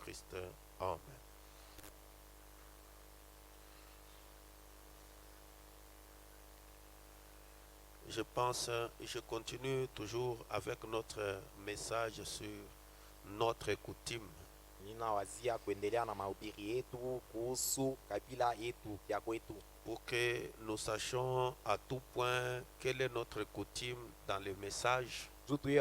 Jésus-Christ. Amen. Je pense, je continue toujours avec notre message sur notre coutume. Ninawazia kuendelea na mahubiri yetu kuhusu kabila yetu ya kwetu, pour que nous sachions à tout point quelle est notre coutume dans le message. juu tuwe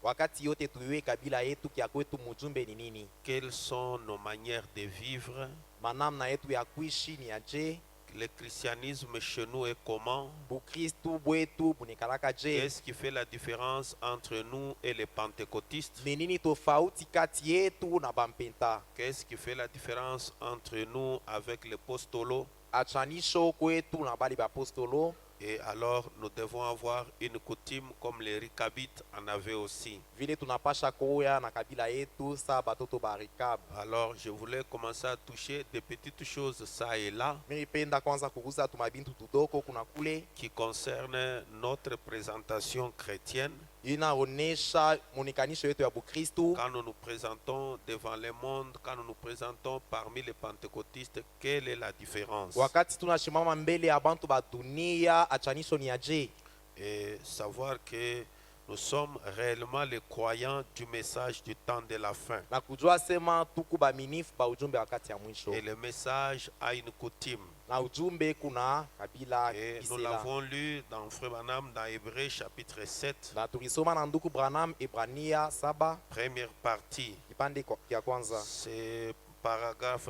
wakati yote tuwe kabila yetu ya kwetu mujumbe ni nini, Quelles sont nos manières de vivre? manamna yetu ya kuishi ni aje, Le christianisme chez nous est comment? bukristu bwetu bunikalaka je, Qu'est-ce qui fait la différence entre nous et les pentecôtistes? ni nini tofauti kati yetu na bampenta, Qu'est-ce qui fait la différence entre nous avec les postolos? achanisho kwetu na bali bapostolo. Et alors nous devons avoir une coutume comme les Rikabites en avaient aussi. Vile tunapasha koya na kabila yetu sa batoto barikab. Alors je voulais commencer à toucher des petites choses ça et là Nilipenda kwanza kugusa tumabintu tudoko kuna kule qui concernent notre présentation chrétienne. inaonesha munikanisho yetu ya Bukristu. Quand nous nous présentons devant le monde, quand nous nous présentons parmi les pentecôtistes, quelle est la différence? Wakati tunashimama mbele ya bantu ba dunia, achanisho ni aje, Et savoir que nous sommes réellement les croyants du message du temps de la fin. na kujua sema tuku baminifu ba ujumbe wakati ya mwisho, Et le message a une coutume. na ujumbe kuna kabila Et nous kisela. l'avons lu dans Frère Branham dans Hébreux chapitre 7, Na tulisoma na nduku Branham Ebrania 7 première partie. kipande ya kwanza C'est paragraphe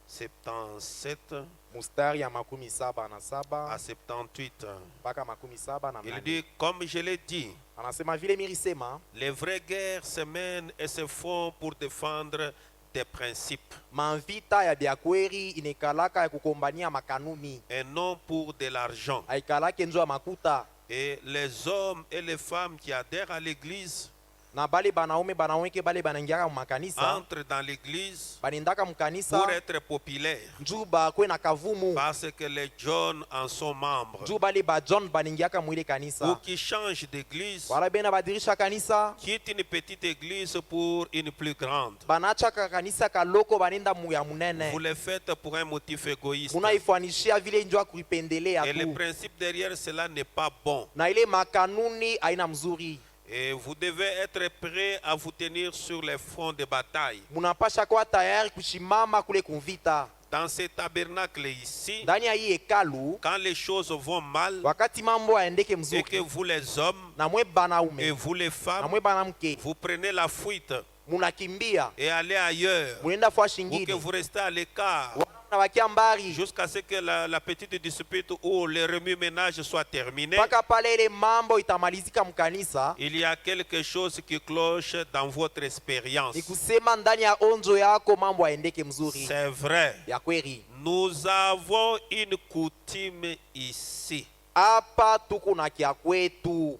77 mustari ya 77 à 78. mpaka 77 Il na dit, comme je l'ai dit, anasema vile milisema, les vraies guerres se mènent et se font pour défendre des principes manvita ya byakweri inekalaka ya kukombania makanuni, et non pour de l'argent. haikalake njo ya makuta. Et les hommes et les femmes qui adhèrent à l'église Na bale banaume banaweke bale banangiaka mu makanisa entrent dans l'église banendaka mu kanisa pour être populaires njuu bakwe na kavumu, parce que les John en sont membres, njuu bale ba John baningiaka mu ile ou kanisa, qui changent d'église, wala bena badirisha kanisa quittent une petite église pour une plus grande. banachaka kanisa kaloko banenda mu ya Vous munene. le faites pour un motif égoïste. Munaifanishia vile njoo kuipendelea Et le tu, principe derrière cela n'est pas bon. na ile makanuni aina mzuri. Et vous devez être prêt à vous tenir sur les fronts de bataille. Munapasha kuwa tayari kushimama kule kumvita. Dans ce tabernacle ici, Ndani ya hii hekalu, quand les choses vont mal, wakati mambo yaendeke et que mzuri, vous les hommes na mwe et banaume vous les na femmes, mwe banamke vous prenez la fuite munakimbia et allez ailleurs, munenda fwa ou que shingine vous restez à l'écart, nabakia mbari jusqu'à ce que la petite dispute ou le remue-ménage soit terminé. mpaka pale ile mambo itamalizika mkanisa. Il y a quelque chose qui cloche dans votre expérience. Ni kusema ndani ya onjo yako mambo yaendeke mzuri C'est vrai. ya kweli. Nous avons une coutume ici. Hapa tuko na kia kwetu,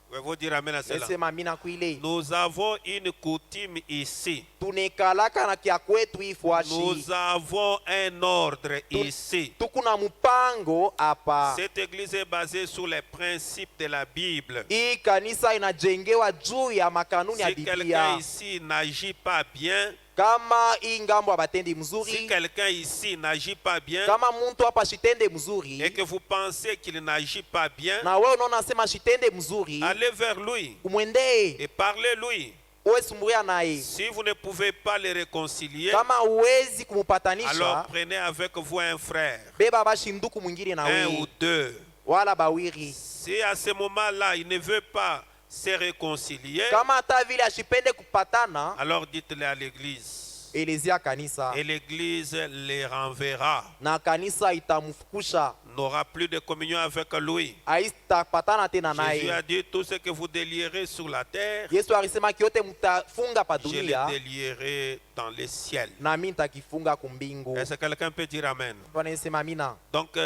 Pouvez-vous dire amen à cela? esema mina kwile Nous avons une coutume ici. tunekalaka na kia kwetu Nous ifwashi, avons un ordre ici. tuko na mpango hapa. Cette église est basée sur les principes de la Bible. Hii kanisa inajengewa juu ya makanuni ya Si quelqu'un Biblia. ici n'agit pas bien, Kama hii ngambo abatendi si mzuri, quelqu'un ici n'agit pas bien, kama muntu hapa shitende et mzuri, que vous pensez qu'il n'agit pas bien, na wewe unaona sema shitende mzuri, allez vers lui umwendee et parlez-lui. uwe sumburia naye. Si vous ne pouvez pas les réconcilier, Kama uwezi alors kumupatanisha, prenez avec vous un frère, beba bashinduku mwingine na un ou wewe deux. wala bawiri. Si à ce moment-là, il ne veut pas se réconcilier, Kama hata vile ashipende kupatana, alors dites-le à l'église. elezea kanisa Et l'église les renverra. na kanisa itamfukusha, N'aura plus de communion avec lui. haitapatana tena Jésus a naye. dit, tout ce que vous délierez sur la terre, Yesu alisema kiote mtafunga pa je le dunia délierai dans le ciel. na mimi nitakifunga kumbingu. Est-ce que quelqu'un peut dire amen? Wanasema amina. Donc,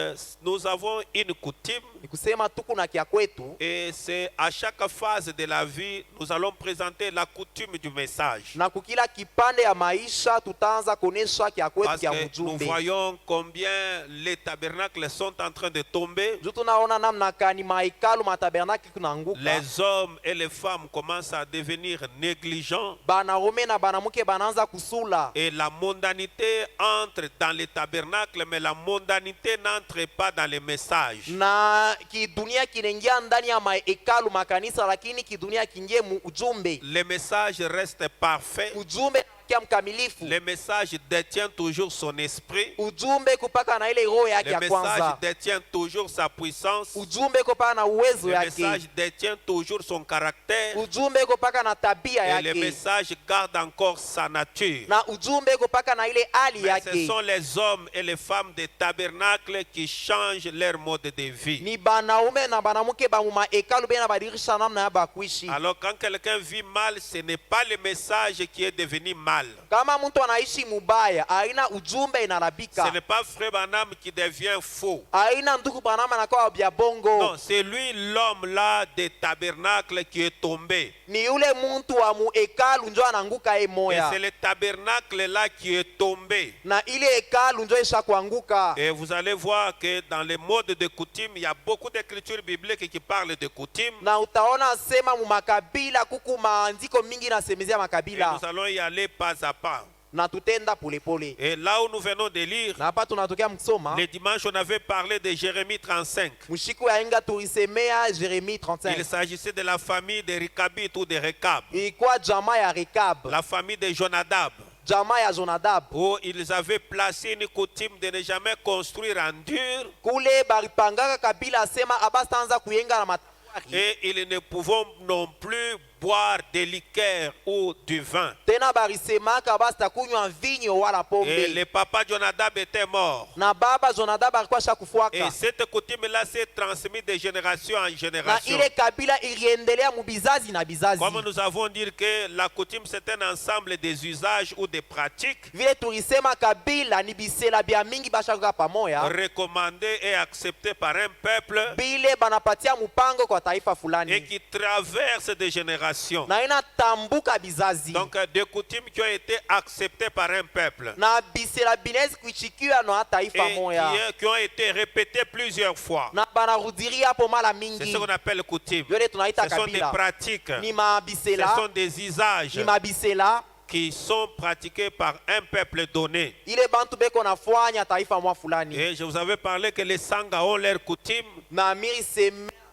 nous avons une coutume. Ni kusema tuko na kia kwetu, Et c'est à chaque phase de la vie, nous allons présenter la coutume du message. na kukila kipande ya maisha tutaanza kuonesha kia kwetu Parce kia que nous mjumbe, voyons combien les tabernacles sont en train de tomber. Juu tunaona namna gani mahekalu matabernaki kunaanguka. Les hommes et les femmes commencent à devenir négligents. Banaume na banamuke banaanza kusula. Et la mondanité entre dans les tabernacles, mais la mondanité n'entre pas dans les messages. Na kidunia kinaingia ndani ya mahekalu makanisa, lakini kidunia kiingie mu ujumbe. Les messages restent parfaits. Ujumbe kia mkamilifu. Le message détient toujours son esprit. Ujumbe kupaka na ile roho yake ya Le kwanza. message détient toujours sa puissance. Ujumbe kupaka na uwezo Le yake. message détient toujours son caractère. Ujumbe kupaka na tabia Et le yake. message garde encore sa nature. Na ujumbe kupaka na ile hali Mais ce yake. sont les hommes et les femmes des tabernacles qui changent leur mode de vie. Ni banaume na banamuke ba mu mahekalu bena badirisha namna ya bakuishi. Alors quand quelqu'un vit mal, ce n'est pas le message qui est devenu mal. Kama mtu anaishi mubaya, aina ujumbe Ce inarabika. n'est pas frère Branham qui devient faux. Aina ndugu Branham anakuwa bya bongo. Non, c'est lui l'homme là des tabernacles qui est tombé. Ni yule mtu wa mu hekalu njo ananguka Et moya. c'est le tabernacle là qui est tombé. Na ile hekalu njo isha kuanguka. Et vous allez voir que dans les modes de coutume, il y a beaucoup d'écritures bibliques qui parlent de coutume. Na utaona sema mu makabila kuku maandiko mingi nasemezea Et makabila. nous allons y aller pas à pas. Na tutenda polepole. Et là où nous venons de lire, Na hapa tunatokea mkisoma. le dimanche, on avait parlé de Jérémie 35. Mshiku ya inga tulisemea Jeremie Il 35. s'agissait de la famille de Ricabit ou de Rekab, Ilikuwa jamaa ya Rekab. la famille de Jonadab, Jamaa ya Jonadab. où ils avaient placé une coutume de ne jamais construire en dur. Kule baripangaka kabila asema abastanza kuyenga na matafari. Et ils ne pouvons non plus boire des liqueurs ou du vin. Tena barisemaka basta kunywa vinyo wala Et pombe. le papa Jonadab était mort. Na baba Jonadab alikuwa Et shakufuaka. cette coutume-là s'est transmise de génération en Na génération. ile kabila iliendelea mu bizazi na bizazi. Comme nous avons dit que la coutume c'est un ensemble des usages ou des pratiques Vile tulisema kabila ni bisela bya mingi bashakuka pamoya. recommandées et acceptées par un peuple Bile banapatia mupango kwa taifa et fulani. qui traversent des générations. Na inatambuka bizazi. Donc des coutumes qui ont été acceptées par un peuple Na bisela binezi kuichikiwa na taifa et moya. qui ont été répétées plusieurs fois. Na banarudiria hapo mara C'est mingi. ce qu'on appelle coutume. Yole tunaita Ce sont des kabila. pratiques, Ni ce mabisela, sont des usages ni mabisela. qui sont pratiqués par un peuple donné. Ile bantu beko nafanya taifa mwa fulani. Et je vous avais parlé que les Sangas ont leurs coutumes, Na miri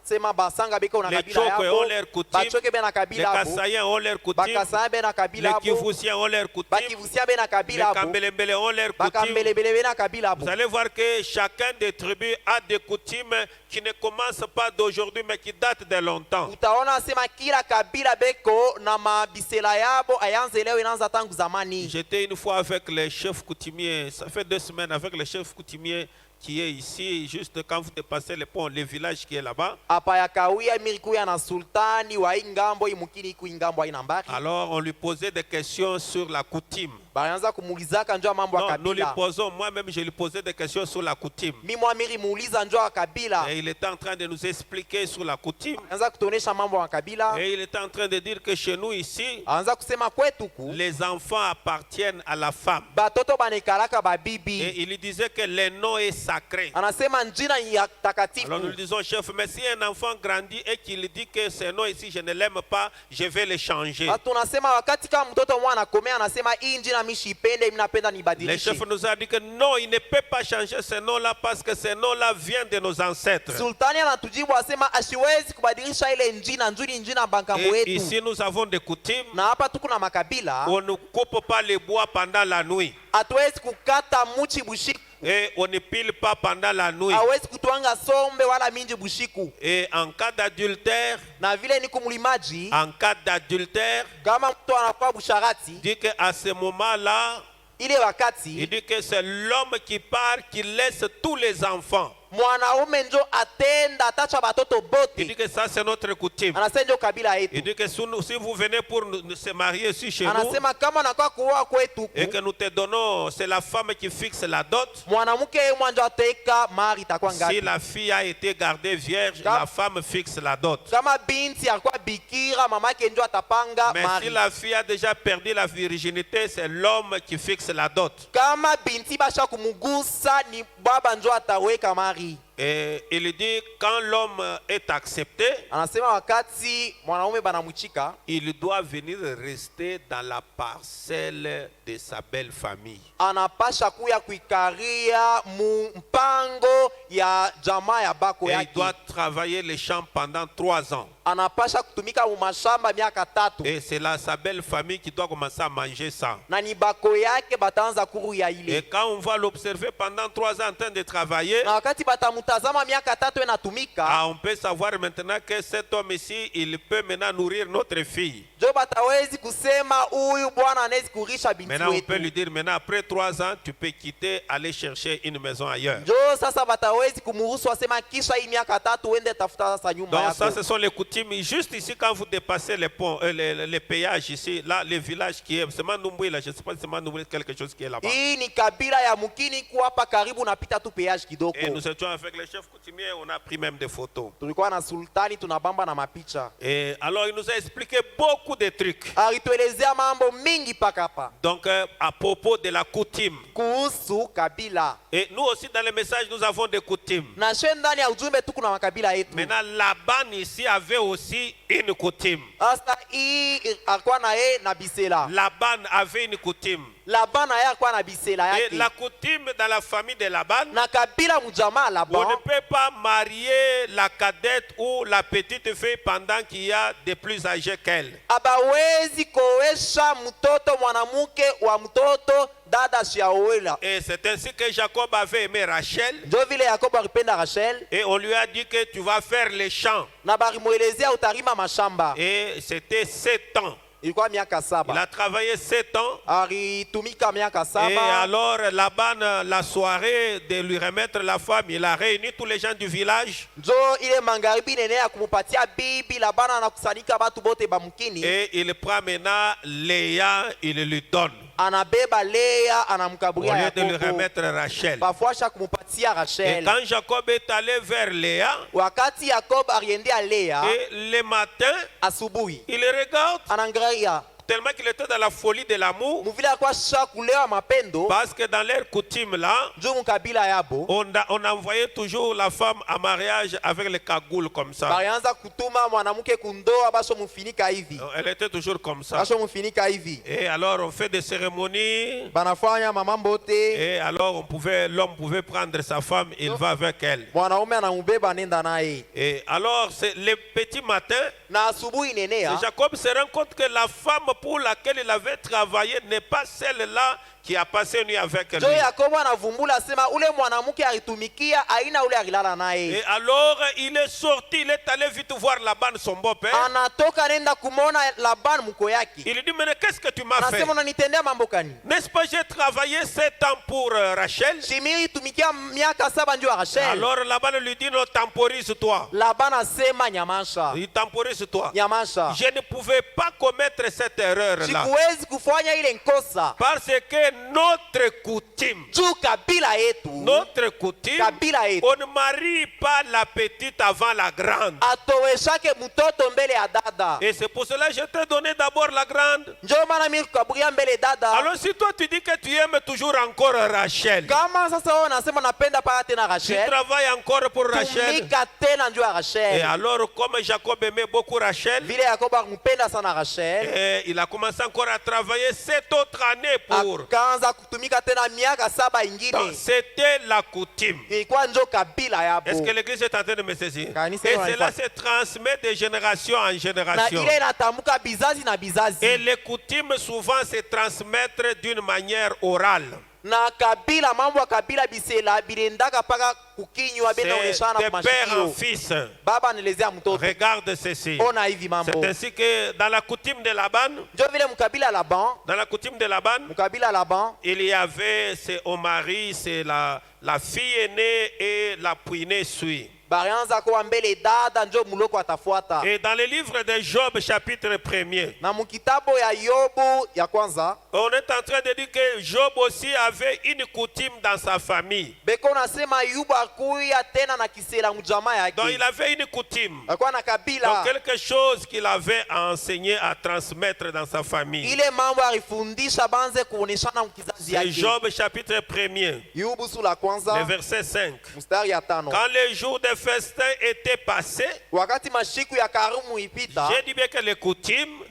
sema basanga beko na les kabila Tchokwe yabo. ont leurs coutumes, Bachoke be na les kabila yabo. Kassaïens ont leurs coutumes, Bakasaya be na kabila les yabo. Kivusiens ont leurs coutumes, Bakivusia be na les kabila yabo. Kambelembele ont leurs coutumes. Bakambelebele be na kabila Vous yabo. allez voir que chacun des tribus a des coutumes qui ne commencent pas d'aujourd'hui mais qui datent de longtemps. Utaona sema kila kabila beko na mabisela yabo ayanze leo inaanza tangu zamani. J'étais une fois avec les chefs coutumiers, ça fait 2 semaines avec les chefs coutumiers qui est ici, juste quand vous dépassez le pont, le village qui est là-bas. Apa ya kawia mirikuya na sultani wa ingambo imukini ku ingambo ina mbaki. Alors on lui posait des questions sur la coutume. Baanza kumuulizaka njoo mambo ya Non, nous lui kabila. posons, moi-même je lui posais des questions sur la coutume. Mimi mwamiri muuliza njoo ya kabila. Et il était en train de nous expliquer sur la coutume. Anza kutuonesha mambo ya kabila. Et il était en train de dire que chez nous ici, Anza kusema kwetu ku les enfants appartiennent à la femme. batoto banekalaka Et babibi. il disait que le nom est sacré. Anasema njina ya Alors nous takatifu. lui disons, chef, mais si un enfant grandit et qu'il dit que ce nom ici, je ne l'aime pas, je vais le changer. Tunasema wakati kama mtoto mwana anakomea anasema hii njina mimi sipende, mimi napenda Le nibadilishe. chef nous a dit que non, il ne peut pas changer ce nom-là parce que ce nom-là vient de nos ancêtres. Sultani anatujibu asema asiwezi kubadilisha ile njina, njuni njina bangambo Et yetu. ici, nous avons des coutumes. Na hapa tuko na makabila, On ne coupe pas les bois pendant la nuit. hatuwezi kukata muchi bushiku, Et on ne pile pas pendant la nuit. hawezi kutwanga sombe wala minji bushiku. Et en cas d'adultère, Na vile ni kumulimaji, en cas d'adultère, kama mtu anakuwa busharati, dit qu'à ce moment-là, ile wakati il dit que c'est l'homme qui part, qui laisse tous les enfants. mwanaume njo atenda atacha batoto Il dit bote. que ça, c'est notre coutume. Anasema njo kabila Il yetu. dit que si vous venez pour se marier ici chez nous, Anasema kama nakuwa kuoa kwetu et que nous te donnons, c'est la femme qui fixe la dot. mwanamke mwanjo ateka mari itakuwa Si ngapi? la fille a été gardée vierge, Comme- la femme fixe la dot. Kama binti alikuwa bikira, mamake njo atapanga Mais si mari. la fille a déjà perdu la virginité, c'est l'homme qui fixe la dot. Kama binti basha kumugusa ni baba njo ataweka mari. Et il dit quand l'homme est accepté, Anasema wakati mwanaume banamuchika, il doit venir rester dans la parcelle de sa belle famille. anapasha kuya kuikaria mu mpango ya jamaa ya bako Et il yake. doit travailler les champs pendant 3 ans. Anapasha kutumika mu mashamba miaka 3. Et c'est là sa belle famille qui doit commencer à manger ça. Na ni bako yake bataanza kuru ya Et ile. quand on va l'observer pendant 3 ans en train de travailler, Na wakati batamutazama miaka 3 enatumika, on peut savoir maintenant que cet homme ici, il peut maintenant nourrir notre fille. jo batawezi kusema huyu bwana anawezi kurisha binti Maintenant, on peut wetu. lui dire, maintenant, après 3 ans, tu peux quitter, aller chercher une maison ailleurs. Jo sasa batawezi kumuruhusu asema kisha hii miaka 3 uende tafuta sasa nyumba Donc ça, yako. ce sont les coutumes. Juste ici, quand vous dépassez les ponts, les péages ici, là, les villages qui est, c'est Manoumboué, là, je ne sais pas si c'est Manoumboué, quelque chose qui est là-bas. Hii ni kabila ya mukini ku hapa karibu napita tu peage kidogo. Et nous étions avec les chefs coutumiers, on a pris même des photos. Tulikuwa na sultani tunabamba na mapicha. Et alors, il nous a expliqué beaucoup de trucs. Alituelezea mambo mingi paka hapa Donc, à propos de la coutume. kuhusu kabila. Et nous aussi, dans les messages, nous avons des coutumes. Na she ndani ya ujumbe tu kuna makabila yetu. Maintenant, Laban ici avait aussi une coutume. Sasa hii alikuwa na yeye na bisela. Laban avait une coutume. Laban na yeye alikuwa na bisela Et yake. la coutume dans la famille de Laban, Na kabila mjamaa on Laban, ne peut pas marier la cadette ou la petite fille pendant qu'il y a des plus âgés qu'elle. abawezi koesha mtoto mwanamke wa mtoto dada shiaowela. Et c'est ainsi que Jacob avait aimé Rachel. Ndio vile Yakobo alipenda Rachel Et on lui a dit que tu vas faire les champs. na balimuelezea utarima mashamba. Et c'était 7 ans. Ilikuwa miaka Il 7. a travaillé 7 ans. Alitumika miaka Et 7. alors Laban, la soirée de lui remettre la femme, il a réuni tous les gens du village. Njo ile magharibi nene ya kumupatia bibi Labana anakusanyika batu bote bamkini. Et il prend maintenant Léa, il lui donne. Anabeba Lea Au anamkaburia lieu de lui Yakobo. remettre Rachel. Bafuasha kumupatia Et Rachel. quand Jacob est allé vers Léa, Wakati Yakobo aliendea Lea et le matin, asubuhi, il regarde, anaangalia tellement qu'il était dans la folie de l'amour, muvile alikuwa sha kulewa mapendo parce que dans leur coutume là, juu mukabila yabo on envoyait toujours la femme en mariage avec les cagoules comme ça. balianza kutuma mwanamke kundoa basho mufinika hivi, Elle était toujours comme ça. basho mufinika hivi, Et alors on fait des cérémonies. banafanya mamambo yote. Et alors l'homme pouvait prendre sa femme, il va avec elle. Mwanaume anamubeba nenda naye, Et alors c'est le petit matin, na asubuhi nenea Jacob se rend compte que la femme pour laquelle il avait travaillé n'est pas celle-là qui a passé une nuit avec lui. jo Yakobo anavumbula sema ule mwanamke alitumikia aina ule alilala Et naye. alors il est sorti, il est allé vite voir Laban, son beau-père. Anatoka nenda kumona Laban mko yake, Il lui dit, mais qu'est-ce que tu m'as fait? anasema unanitendea mambo gani? N'est-ce pas, j'ai travaillé 7 ans pour Rachel. Shimiri tumikia miaka 7 njoo ya Rachel. Alors Laban lui dit, non, temporise-toi. Laban asema nyamasha, Il temporise-toi. nyamasha, Je ne pouvais pas commettre cette erreur-là. sikuwezi kufanya ile nkosa Parce que notre coutume, juu kabila yetu, notre coutume, kabila yetu on ne marie pas la petite avant la grande. atoweshake mtoto mbele ya dada. Et c'est pour cela que je t'ai donné d'abord la grande. Njoo maana mimi kukaburia mbele dada. Alors si toi tu dis que tu aimes toujours encore Rachel, Kama sasa wewe unasema napenda paka tena tu Rachel, travailles encore pour Rachel. tumika tena njoo ya Et Rachel. alors comme Jacob aimait beaucoup Rachel, Vile Yakobo akumpenda sana Rachel, et il a commencé encore à travailler 7 autres années pour. akaanza kutumika tena miaka 7 Donc, ingine. c'était la coutume. Ilikuwa njoo kabila yabo. Est-ce que l'église est en train de me saisir? Kanisa Et iko cela nanifuata. se transmet de génération en Na génération. ile inatamka bizazi na Et bizazi. les coutumes souvent se transmettent d'une manière orale. Na kabila mambo ya kabila bisela bilendaka paka kukinywa C'est bena oneshana de kwa père en mashikio. fils. Baba anaelezea mtoto. Regarde ceci. Ona hivi mambo. C'est ainsi que dans la coutume de Laban, Ndio vile mkabila Laban, dans la coutume de Laban, mkabila Laban il y avait, c'est au mari, c'est la fille aînée et la puinée suit. barianza kuwa mbele dada njo muloko atafuata. Et dans le livre de Job, chapitre 1er, Na mukitabo ya Yobu ya kwanza on est en train de dire que Job aussi avait une coutume dans sa famille. beko nasema Yubu akuya tena na kisela mjamaa Donc il yake. avait une coutume. Alikuwa na Donc kabila. quelque chose qu'il avait à enseigner, à transmettre dans sa famille. Ile mambo alifundisha banze kuoneshana mkizazi C'est yake. Job chapitre 1er, Yubu sura le kwanza verset 5. mstari ya 5. Quand les jours de festin étaient passés, Wakati mashiku ya karamu ipita, j'ai dit bien que les coutumes,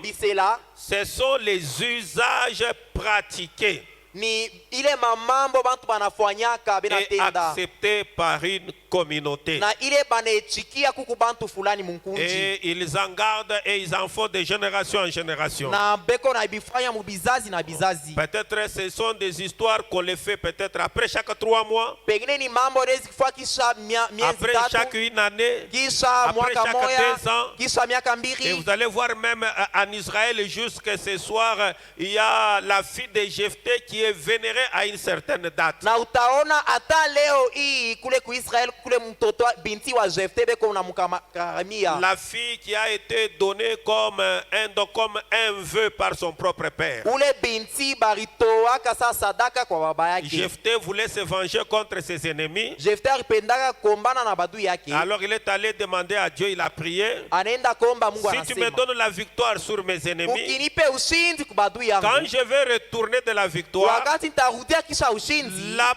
bisela ce sont les usages pratiqués ni ile mamambo bantu banafanyaka et benatenda acceptés par une communauté. na ile banechikia kuku bantu fulani munkunji Et ils en gardent et ils en font de génération en génération. na beko na bifanya mu bizazi na bizazi. Peut-être ce sont des histoires qu'on les fait peut-être après chaque 3 mois, Pengine ni mambo rezi kufua kisha miezi après chaque tatu, une année, kisha après mwaka chaque moya, 2 ans. kisha miaka Et mbili. vous allez voir même en Israël jusqu'à ce soir, il y a la fille de Jephthé qui est vénérée à une certaine date. Na utaona hata leo hii kule ku Israel kule mtoto binti wa Jephthé beko na mkaramia. La fille qui a été donnée comme un vœu par son propre père. Ule binti baritoaka sa sadaka kwa baba yake. Jephthé voulait se venger contre ses ennemis. Jephthé alipendaka kombana na badu yake. Alors il est allé demander à Dieu, il a prié. Anaenda komba Mungu Si tu me anasema, donnes la victoire sur mes ennemis, ukinipe ushindi kubadu yangu, quand je vais retourner de la victoire, wakati nitarudia kisha ushindi, la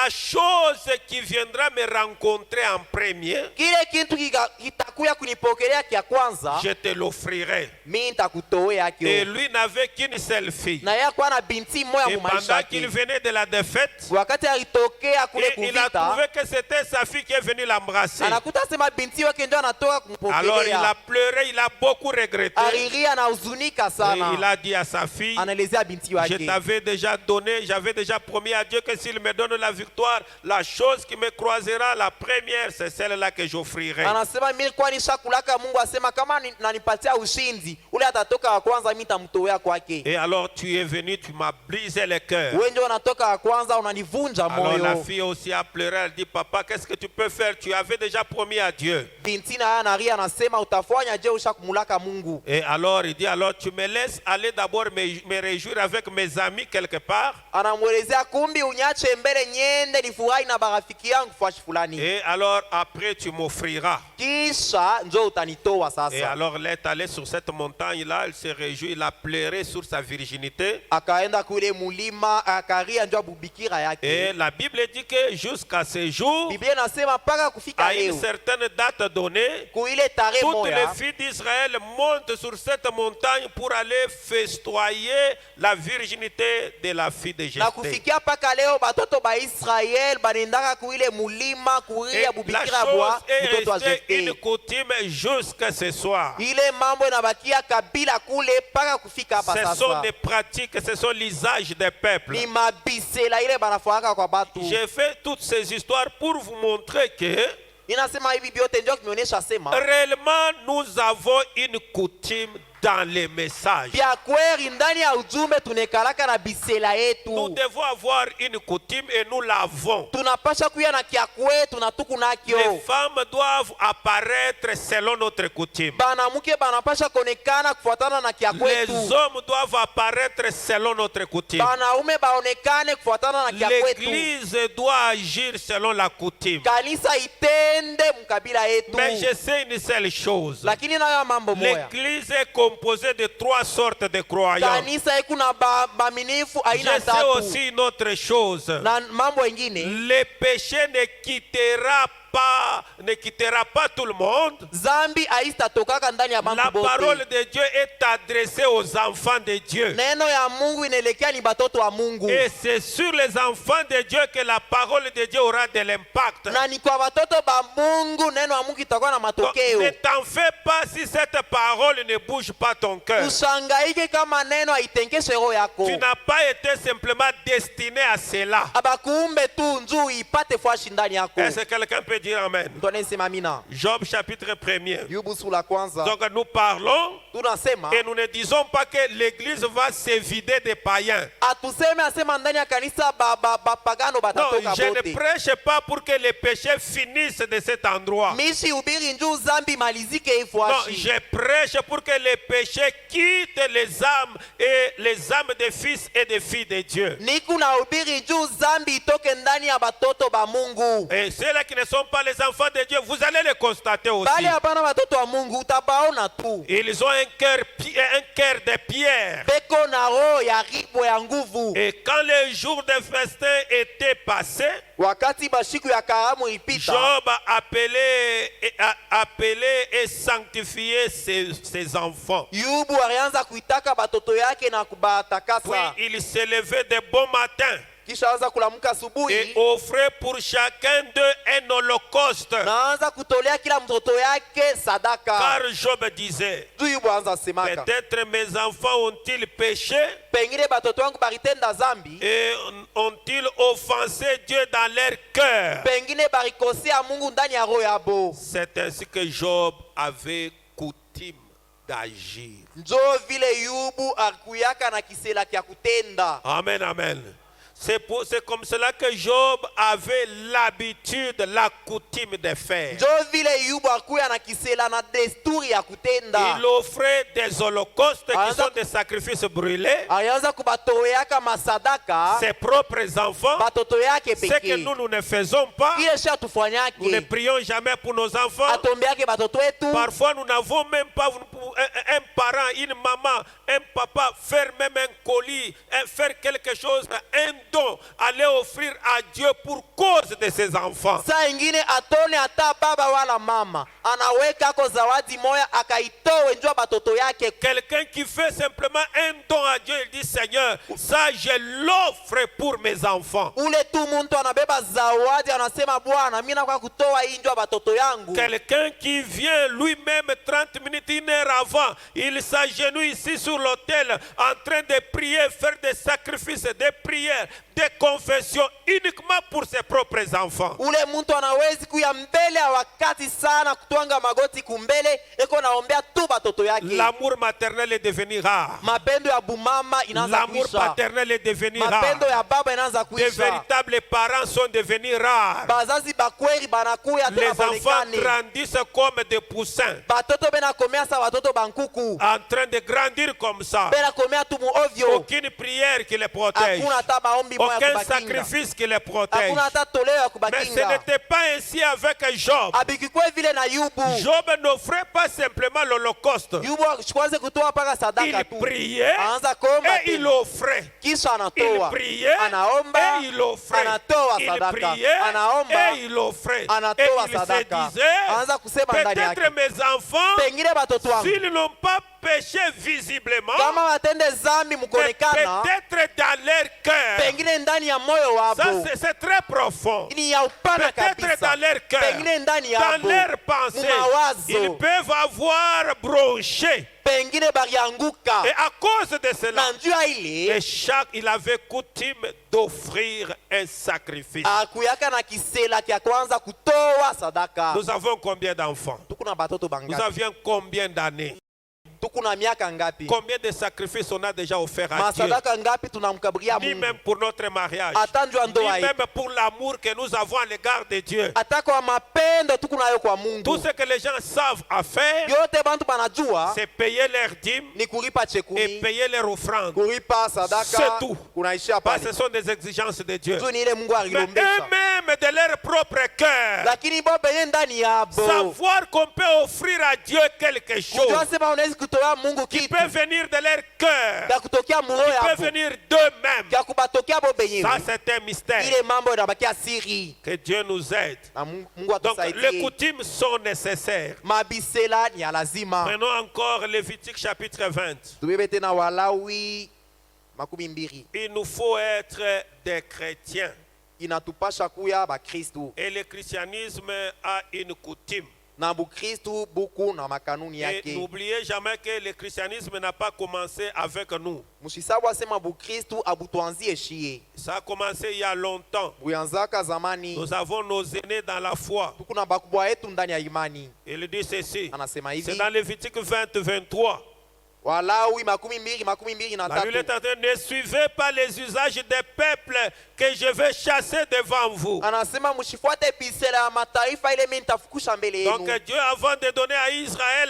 chose qui viendra me rencontrer en premier, kile kintu kitakuya kunipokelea kia kwanza, je te l'offrirai. mimi nitakutowea Et kio. lui n'avait qu'une seule fille. Na yeye kwa na binti moya Et mu maisha pendant qu'il yake. venait de la défaite, Wakati alitokea kule et il a kuvita, trouvé que c'était sa fille qui est venue l'embrasser. anakuta sema binti wake ndio anatoka Alors il a kumpokelea. pleuré, il a beaucoup regretté. Alilia na huzunika Et il sana. a dit à sa fille, Anaelezea binti je wake, t'avais déjà donné, j'avais déjà promis à Dieu que s'il me donne la victoire, la chose qui me croisera la première, c'est celle-là que j'offrirai. anasema mimi kwa nishakulaka Mungu asema kama nanipatia ushindi ule atatoka wa kwanza mimi nitamtowea kwake. Et alors tu es venu, tu m'as brisé le cœur. Wewe ndio unatoka wa kwanza unanivunja Alors la moyo. fille aussi a pleuré, elle dit, papa, qu'est-ce que tu peux faire? Tu avais déjà promis à Dieu. Binti na yeye analia anasema utafanya je ushakumulaka Mungu. Et alors il dit, alors tu me laisses aller d'abord me réjouir avec mes amis quelque part. Anamwelezea kumbi unyache mbele nyende nifurahi na barafiki yangu fashi fulani. Et alors après tu m'offriras. Kisha njoo utanitoa Et sasa. alors il est allé sur cette montagne-là, il s'est réjoui, il a pleuré sur sa virginité. Akaenda kule mulima akaria njoo bubikira Et yake. la Bible dit que jusqu'à ce jour, Biblia inasema mpaka kufika à une leo certaine date donnée, kuile tarehe toutes les moja filles d'Israël montent sur cette montagne pour aller festoyer la virginité de la fille de na Jephthé. kufikia mpaka leo batoto ba Israel banendaka kuile mulima Et kuria la bubikira bwa chose est mtoto wa restée une Jephthé. coutume jusqu'à ce soir. Ile mambo inabakia kabila kule mpaka kufika hapa Ce sont sasa. des pratiques, ce sont l'usage des peuples. Ni mabisela ile banafaka kwa batu. J'ai fait toutes ces histoires pour vous montrer que Ninasema hivi vyote ndio kimeonyesha sema réellement nous avons une coutume dans les messages. vya kweli ndani ya ujumbe tunekalaka na bisela Nous yetu. devons avoir une coutume et nous l'avons. Tunapasha kuya na kya kwetu na tuku Les nakyo. femmes doivent apparaître selon notre coutume. Banamuke banapasha konekana kufuatana na kya Les kwetu. hommes doivent apparaître selon notre coutume. Banaume baonekane kufuatana na kya kwetu. L'église doit agir selon la coutume. Kanisa itende mkabila yetu. Mais je sais une seule chose. Lakini nayo mambo moya. L'église est composée de 3 sortes de croyants. Kanisa iko na baminifu Je aina sais tatu. aussi une autre chose. Na mambo ingine, Le péché ne quittera pas tout le monde. zambi haitatokaka ndani ya La bantu parole bote. de Dieu est adressée aux enfants de Dieu. Neno ya Mungu inaelekea ni batoto wa Mungu. Et c'est sur les enfants de Dieu que la parole de Dieu aura de l'impact. Na ni kwa batoto ba Mungu neno ya Mungu itakuwa na Donc, matokeo. ne t'en fais pas si cette parole ne bouge pas ton cœur. Ushangaike kama neno haitenkeshe roho yako. Tu n'as pas été simplement destiné à cela. Abakuumbe tu njuu ipate fwashi ndani yako. Est-ce que quelqu'un peut peut dire Amen. Mtu anayesema amina. Job chapitre 1er. Yubu sura la kwanza. Donc nous parlons Tunasema et nous ne disons pas que l'église va se vider des païens. atuseme asema ndani ya kanisa bapagano Non, batatoka je ne bote. prêche pas pour que les péchés finissent de cet endroit. Mishi ubiri njuu zambi malizike Non, ifuashi. je prêche pour que les péchés quittent les âmes et les âmes des fils et des filles de Dieu. Niku na ubiri njuu zambi itoke ndani ya batoto ba Mungu. Et ceux-là qui ne sont pas les enfants de Dieu, vous allez les constater aussi. Bali hapana batoto wa Mungu utabaona tu. Ils ont un cœur de pierre. Beko na roho ya ribo ya nguvu. Et quand les jours de festin étaient passés, Wakati bashiku ya karamu ipita. Job a appelé et sanctifié ses enfants. Yubu alianza kuitaka batoto yake na Puis kubatakasa. il s'est levé de bon matin Kisha anza kulamuka et asubuhi. offrait pour chacun d'eux un holocauste. Naanza kutolea kila mtoto yake sadaka. Car Job disait, Tu Yubu anza semaka. peut-être mes enfants ont-ils péché Pengine batoto wangu baritenda zambi. et ont-ils offensé Dieu dans leur cœur. Pengine barikosea Mungu ndani ya roho yabo. C'est ainsi que Job avait coutume d'agir. Njo vile Yubu akuyaka na kisela kya kutenda. Amen, amen. C'est comme cela que Job avait l'habitude, la coutume de faire. Njo vile Yubu akuya na kisela na desturi ya kutenda. Il offrait des holocaustes qui Anza- sont des sacrifices brûlés. Alianza kubatoleaka masadaka Ses propres enfants. batoto yake Ce que pekee. nous ne faisons pas. Ile sha Nous ne tufanyake. prions jamais pour nos enfants. Atombeake batoto wetu. Parfois, nous n'avons même pas un parent, une maman, un papa faire même un colis, faire quelque chose, un don, aller offrir à Dieu pour cause de ses enfants. Saa ingine atone ata baba wala mama. Anaweka ako zawadi moya akaitowe njua batoto yake. Quelqu'un qui fait simplement un don à Dieu, il dit Seigneur, ça je l'offre pour mes enfants. Ule tu muntu anabeba zawadi anasema Bwana mimi nakuwa kutoa hii njua batoto yangu. Quelqu'un qui vient lui-même 30 minutes, une heure avant, il s'agenouille ici sur l'autel en train de prier, faire des sacrifices, des prières, des confessions uniquement pour ses propres enfants. Ule muntu anawezi kuya mbele ya wakati sana kutwanga magoti kumbele eko naombea tu batoto yake. L'amour maternel est devenu rare. Mapendo ya bumama inaanza L'amour kuisha. paternel est devenu Mapendo rare. ya baba inaanza Les kuisha. véritables parents sont devenus rares. Bazazi bakweri banakuya Les tena enfants baonekane. grandissent comme des poussins, Batoto benakomea sa batoto bankuku. en train de grandir comme ça. Benakomea tu mu ovyo. Aucune prière qui les protège. Hakuna hata maombi moya Aucun kubakinga. sacrifice qui les protège. Hakuna hata toleo ya Mais ce kubakinga. n'était pas ainsi avec Job. Abikikwe vile na Yubu. Job n'offrait pas simplement l'holocauste. Yubu kwanza kutoa paka sadaka Il tu. priait Anaanza kuomba et il tena. offrait. Kisha Il anatoa. priait Anaomba. et il offrait. Anatoa Il sadaka. priait Anaomba. et il offrait. Et Anatoa il se sadaka. disait, Anaanza kusema ndani peut-être yake. mes enfants, Pengine batoto wangu. s'ils n'ont pas péché visiblement, Kama watende zambi mais mkonekana. peut-être dans leur cœur. Pengine ndani ya moyo Ça, wabo. c'est très profond. Ni ya upana Peut-être kabisa. dans leur cœur, Pengine ndani dans yabo. leurs pensées, Mumawazo. ils peuvent avoir bronché. Pengine barianguka. Et à cause de cela, Na njua ile. il avait coutume d'offrir un sacrifice. Akuyaka na kisela kya kwanza kutoa sadaka. Nous avons combien d'enfants? Tukuna batoto Nous bangapi? avions combien d'années? Tukuna miaka ngapi? Combien de sacrifices on a déjà offert à Dieu? Masadaka ngapi tunamkaburia Ni Mungu? même pour notre mariage, Hata njua ni ndoa yetu. même pour l'amour que nous avons à l'égard de Dieu. Hata kwa mapendo tukunayo kwa Tout Mungu. ce que les gens savent à faire, Yote bantu banajua c'est payer leurs dîmes ni kulipa et chekumi, payer leurs offrandes. kulipa sadaka, C'est tout. kunaishia Parce pale. que ce sont des exigences de Dieu. Tu ni ile Mungu Mais alilombesha. eux-mêmes de leur propre cœur, Lakini bo benye ndani yabo. savoir qu'on peut offrir à Dieu quelque Kujua chose sema unaweza kutoa Mungu qui kitu peut venir de leur cœur, ya kutokea muroho qui peut yabo. venir d'eux-mêmes. Ya kubatokea bo benyewe. Ça, c'est un mystère. Ile mambo inabakia siri. Que Dieu nous aide. Na Mungu Donc, les atusaidie. coutumes sont nécessaires. Mabisela ni ya lazima. Prenons encore Lévitique chapitre 20. Tubebe tena Walawi makumi mbili. Il nous faut être des chrétiens. Inatupasha kuya ba Kristu. Et le christianisme a une coutume. na bukristu buku na makanuni Et yake. n'oubliez jamais que le christianisme n'a pas commencé avec nous. Mushisabu asema bukristu abutuanzie shie. Ça a commencé il y a longtemps. Buyanzaka zamani. Nous avons nos aînés dans la foi. Tuku na bakubwa yetu ndani ya imani. Il dit ceci. Anasema C'est hivi. dans Lévitique 20-23. Walawi makumi mbili na La Bible est tatu. en train de ne suivez pas les usages des peuples que je vais chasser devant vous. Anasema mshifuate bisela ya mataifa ile mimi nitafukusha mbele Donc yenu. Dieu, avant de donner à Israël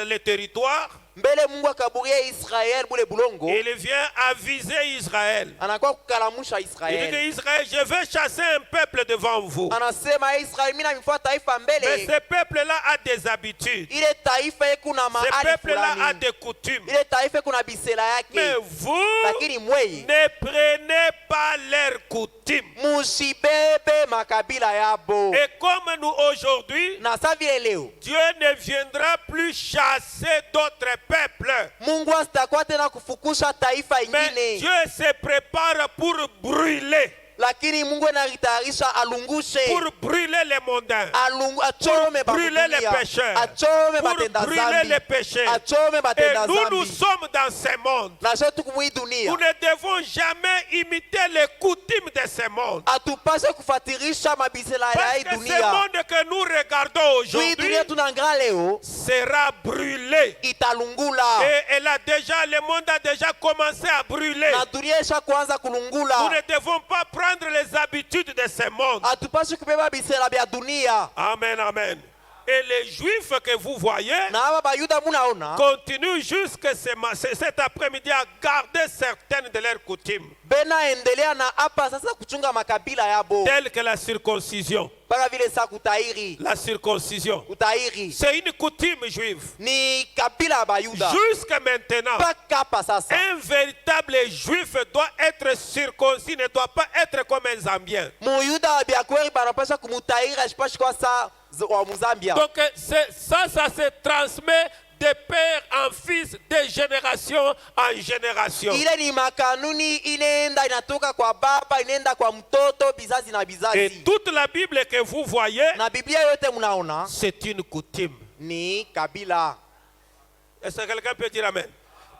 le territoire, Mbele Mungu akaburia Israel bule bulongo. il vient aviser Israël. Anakuwa kukalamusha Il dit que Israel. Israël, je vais chasser un peuple devant vous. Anasema Israel mimi namifuata taifa Mais mbele. ce peuple-là a des habitudes. Ile taifa yeku na Ce maali peuple-là a fulani. des coutumes. Ile taifa yeku na bisela Mais yake. vous Lakini mwei ne prenez pas leurs coutumes. musibebe makabila yabo. Et comme nous aujourd'hui, Na sa vile leo Dieu ne viendra plus chasser d'autres peuples. Mungu asitakuwa tena kufukusha taifa Mais ingine. Dieu se prépare pour brûler. Lakini Mungu anajitayarisha alungushe. Pour brûler les mondains. Achome brûler les bakudunia. pécheurs. Achome Pour batenda brûler zambi. les péchés. Achome Et batenda nous, nous zambi. sommes dans ce monde. Na shetu kumwi dunia. Nous ne devons jamais imiter les coutumes de ce monde. Atupashe kufatirisha mabisela ya Parce hii que ce dunia. monde que nous regardons Hii aujourd'hui dunia tunangaa leo sera brûlé. italungula. Et le monde a déjà commencé à brûler. Na dunia isha kuanza Nous kulungula. ne devons pas prendre les habitudes de ce monde. Atupashe kubeba bisela bya dunia. Amen, amen. Et les Juifs que vous voyez Na aba bayuda munaona continuent jusqu'à cet après-midi à garder certaines de leurs coutumes, bena endelea na hapa sasa kuchunga makabila yabo. telles que la circoncision. Mpaka vile sa kutairi. La circoncision, Kutairi. c'est une coutume juive. Ni kabila ya bayuda. Jusqu'à maintenant, Mpaka hapa sasa. un véritable juif doit être circoncis, ne doit pas être comme un Zambien. Muyuda wa byakweri banapasha kumutairi ashipashi kwa sa wa Muzambia. Donc ça se transmet de père en fils, de génération en génération. Ile ni makanuni inaenda inatoka kwa baba inaenda kwa mtoto bizazi na Et bizazi. toute la Bible que vous voyez, Na Biblia yote mnaona c'est une coutume. ni kabila. Est-ce que quelqu'un peut dire amen?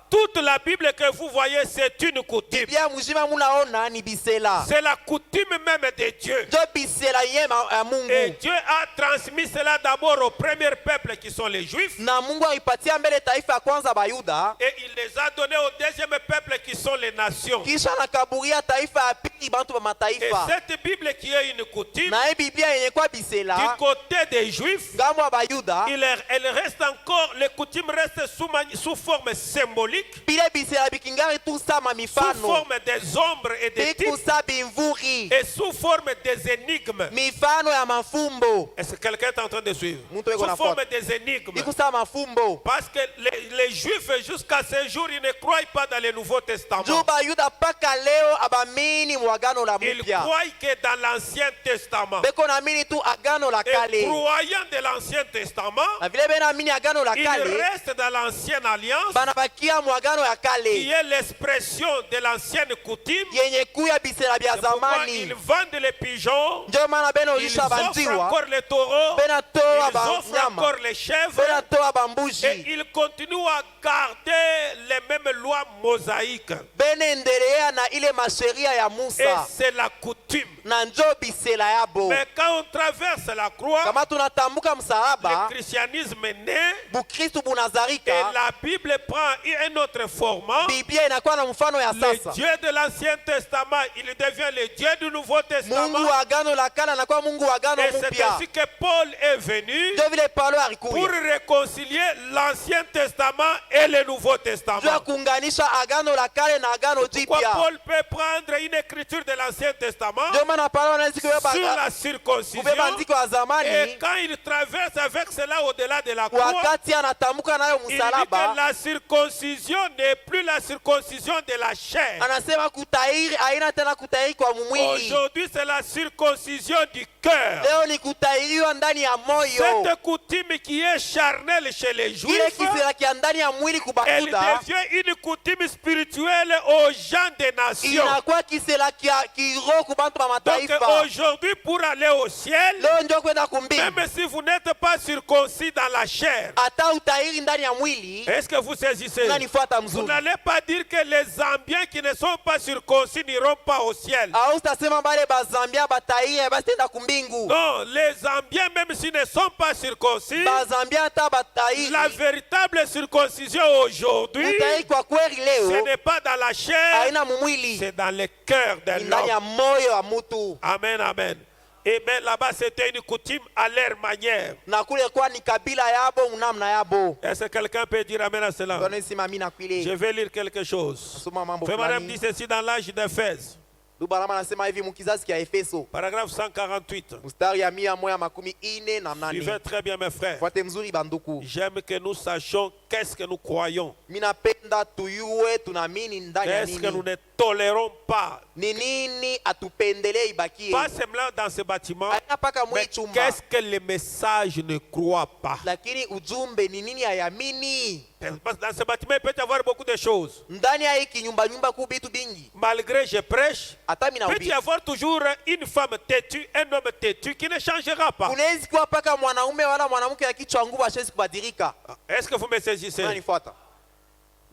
Toute la Bible que vous voyez, c'est une coutume. Biblia mzima mnaona ni bisela. C'est la coutume même de Dieu. Jo bisela yema ya Et Mungu. Dieu a transmis cela d'abord au premier peuple qui sont les Juifs. Na Mungu aipatia mbele taifa ya kwanza bayuda. Et il les a donnés au deuxième peuple qui sont les nations. Kisha nakaburia taifa ya pili bantu ba Et mataifa. cette Bible qui est une coutume, Na hii Biblia yenye kwa du bisela côté des Juifs, ngambo ya bayuda. elle reste encore, les coutumes restent sous forme symbolique, Bile bisela bikingari tu sama sous mifano. forme des ombres et des types, Bikusa bimvuri. et sous forme des énigmes. Mifano ya mafumbo. Est-ce que quelqu'un est en train de suivre? Mtu yuko Sous na forme fuata. des énigmes. Bikusa mafumbo. Parce que les Juifs, jusqu'à ce jour, ils ne croient pas dans le Nouveau Testament. Juba yuda paka leo abamini mwagano la Ils mupya. croient que dans l'Ancien Testament, Beko naamini tu agano la et kale. croyant de l'Ancien Testament, Na vile bena amini agano la ils kale. restent dans l'Ancienne Alliance, Banabakia mwagano ya qui kale. est l'expression de l'ancienne coutume. Yenye kuya bisela bya C'est pourquoi ils zamani. vendent les pigeons, Ndio maana bena ils ulisha offrent banziwa. encore les taureaux, Bena toa ils offrent banyama. encore les chèvres, Bena toa et bambuji. ils continuent à garder les mêmes lois mosaïques. Bena endelea na ile masheria ya Et Musa. c'est la coutume. Na njo bisela yabo. Mais quand on traverse la croix, Kama tunatambuka msalaba, le christianisme est né Bukristu et bunazarika. la Bible prend un autre format. Biblia inakuwa na mfano ya Le sasa. Dieu de l'Ancien Testament, il devient le Dieu du Nouveau Testament. Mungu wa agano la kale anakuwa Mungu wa agano Et c'est mpya. ainsi que Paul est venu Ndio vile Paulo pour alikuja. réconcilier l'Ancien Testament et le Nouveau Testament. Juu ya kuunganisha agano la kale na agano Pourquoi jipya. Paul peut prendre une écriture de l'Ancien Testament Ndio maana Paulo anaweza sur la kubeba circoncision, andiko ya et zamani quand il traverse avec cela au-delà de la croix, wakati anatamka nayo il dit que msalaba, la circoncision n'est plus la circoncision de la chair. anasema kutahiri haina tena kutahiri kwa mwili. Aujourd'hui, c'est la circoncision du cœur. Leo ni kutahiriwa ndani ya moyo. Cette coutume qui est charnelle chez les Kile Juifs, kisira kia ndani ya mwili elle kubakuda devient une coutume spirituelle aux gens des nations. inakuwa kisela kiroho ku bantu ba Donc mataifa. aujourd'hui, pour aller au ciel, Leo ndio kwenda kumbingu. même si vous n'êtes pas circoncis dans la chair, Hata utahiri ndani ya mwili, est-ce que vous saisissez? unanifuata Vous mzuri. n'allez pas dire que les Zambiens qui ne sont pas circoncis n'iront pas au ciel. Au utasema bale bazambia batahiri basi tenda kumbingu. Non, les Zambiens, même s'ils ne sont pas circoncis, Bazambia hata batahiri. la véritable circoncision aujourd'hui, Utahiri kwa kweli ce leo n'est pas dans la chair, haina mumwili. c'est dans le cœur de Ndani ya l'homme. moyo wa mtu. Amen, amen. Et bien là-bas, c'était une coutume à leur manière. Na kule kwa ni kabila yabo unamna yabo. Est-ce que quelqu'un peut dire amen à cela? Ndio sima mimi Je nakwile. vais lire quelque chose. Soma mambo Frère Madame dit fulani. ceci dans l'âge d'Éphèse, Dubarama anasema hivi mkizazi kia Efeso. paragraphe 148. Mstari ya 148 Suivez très bien, mes frères. Fuate mzuri banduku. J'aime que nous sachions qu'est-ce que nous croyons. Minapenda tuyue tunamini ndani ya Qu'est-ce que nous nini. ne tolérons pas. Ni nini atupendelee ibakie. Pas seulement dans ce bâtiment, Haina paka mais mwi chumba. qu'est-ce que les messages ne croient pas. Lakini ujumbe ni nini hayamini. Parce que dans ce bâtiment, il peut y avoir beaucoup de choses. Ndani ya hiki nyumba ku bitu bingi. Malgré je prêche, Hata mina il peut y ubi. avoir toujours une femme têtue, un homme têtu qui ne changera pas. Kunawezi kuwa paka mwanaume wala mwanamke ya kichwa nguvu hashezi kubadilika. Est-ce que vous me saisissez? Unanifuata.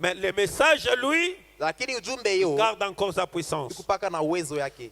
Mais le message, lui, Lakini ujumbe hiyo garde encore sa puissance. kupaka na uwezo yake.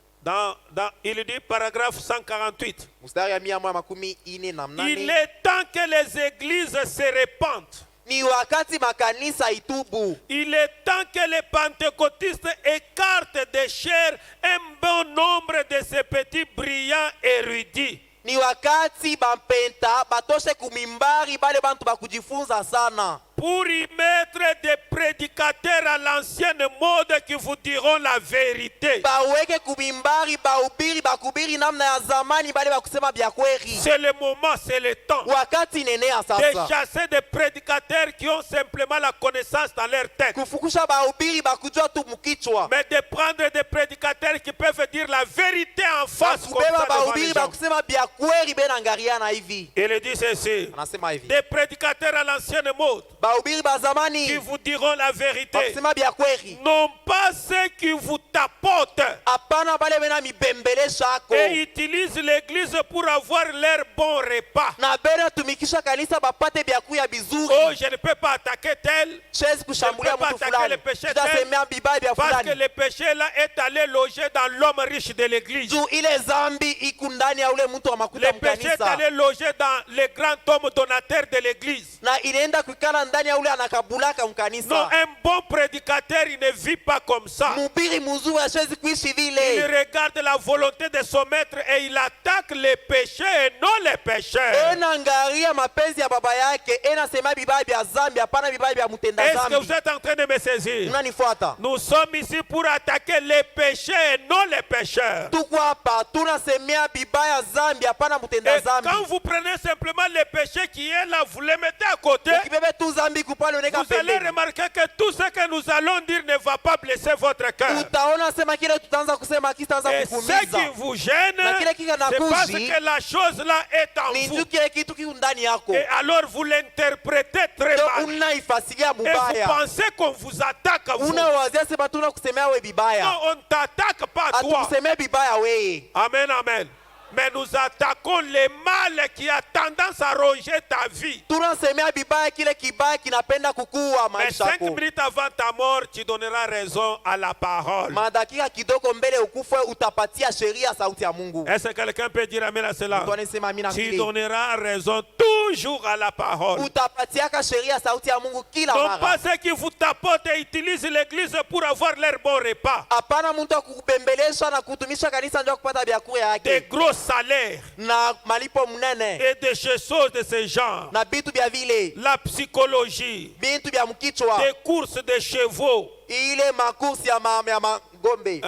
Il dit, paragraphe 148, Mstari ya 148 il est temps que les églises se répandent. ni wakati makanisa itubu. Il est temps que les pentecôtistes écartent de chair un bon nombre de ces petits brillants érudits. Ni wakati bampenta batoshe kumimbari bale bantu bakujifunza sana. Pour y mettre des prédicateurs à l'ancienne mode qui vous diront la vérité. Baweke kumimbari bahubiri bakubiri namna ya zamani bale bakusema bya kweli. C'est le moment, c'est le temps Wakati nenea de sasa. chasser des prédicateurs qui ont simplement la connaissance dans leur tête. Kufukusha bahubiri bakujua tu mukichwa. Mais de prendre des prédicateurs qui peuvent dire la vérité en face comme Bakubeba ça devant les bahubiri gens. bakusema bya kweli benangariana hivi. Il dit ceci. Anasema hivi. Des prédicateurs à l'ancienne mode Bahubiri ba qui zamani vous diront la vérité. bakusema bya kweli. Non pas ceux qui vous tapotent Hapana bale bena mibembelesha ako. et utilisent l'église pour avoir leur bon repas. Na bena tumikisha kanisa bapate bya kuya bizuri. Oh, je ne peux pas attaquer tel Siwezi kushambulia Je peux pas mtu attaquer fulani. le péché Tutasemea bibaya bya parce que fulani. le péché là est allé loger dans l'homme riche de l'église. Juu ile zambi iku ndani ya ule mtu wa makuta Le péché est mkanisa. allé loger dans le grand homme donateur de l'église. Na inaenda kuikala ndani ya ule anakabulaka Non, mkanisa. un bon prédicateur, il ne vit pas comme ça. Mhubiri mzuri hasiwezi kuishi Il vile. regarde la volonté de son maître et il attaque les péchés et non les pécheurs. Enangaria mapenzi ya baba yake, enasema bibaya bya zambi, hapana bibaya bya mtenda Est-ce que vous zambi. êtes en train de me saisir? Unanifuata? Nous sommes ici pour attaquer les péchés et non les pécheurs. Tuko hapa tunasemea bibaya zambi, hapana mtenda Et zambi. quand vous prenez simplement les péchés qui est là, vous les mettez à côté, Ukibebe tu zambi kupale uneka vous allez pembeni. remarquer que tout ce que nous allons dire ne va pas blesser votre cœur. Utaona sema kile tutaanza kusema kitaanza Et ce qui kukumiza. vous gêne, Na kile kika c'est parce nakuji, que la chose là est en ni vous. juu kile kitu kiko ndani yako. Et alors vous l'interprétez très Ndio mal. unaifasiria Et vous mubaya. pensez qu'on vous attaque à vous. Unawazia sema tuna kusemea we bibaya. Non, on ne t'attaque pas toi. Atukusemea bibaya we. Amen, amen. Mais nous attaquons le mal qui a tendance à ronger ta vie. Tunasemea bibaya kile kibaya kinapenda kukua Mais maisha 5 yako. minutes avant ta mort, tu donneras raison à la parole. Madakika kidogo mbele ukufe utapatia sheria sauti ya Mungu. Est-ce que quelqu'un peut dire amen à cela? Mtu anasema amina Tu kile. donneras raison toujours à la parole. Utapatiaka sheria sauti ya Mungu kila Non mara. pas ceux qui vous tapotent et utilisent l'église pour avoir leur bon repas. Hapana mtu akukubembelesha na kutumisha kanisa ndio kupata vyakula Des yake. gros salaires Na malipo mnene. et des choses de ce genre. Na bitu bya vile. La psychologie, Bintu bya mkichwa. des courses de chevaux, Ile makursi ya magombe.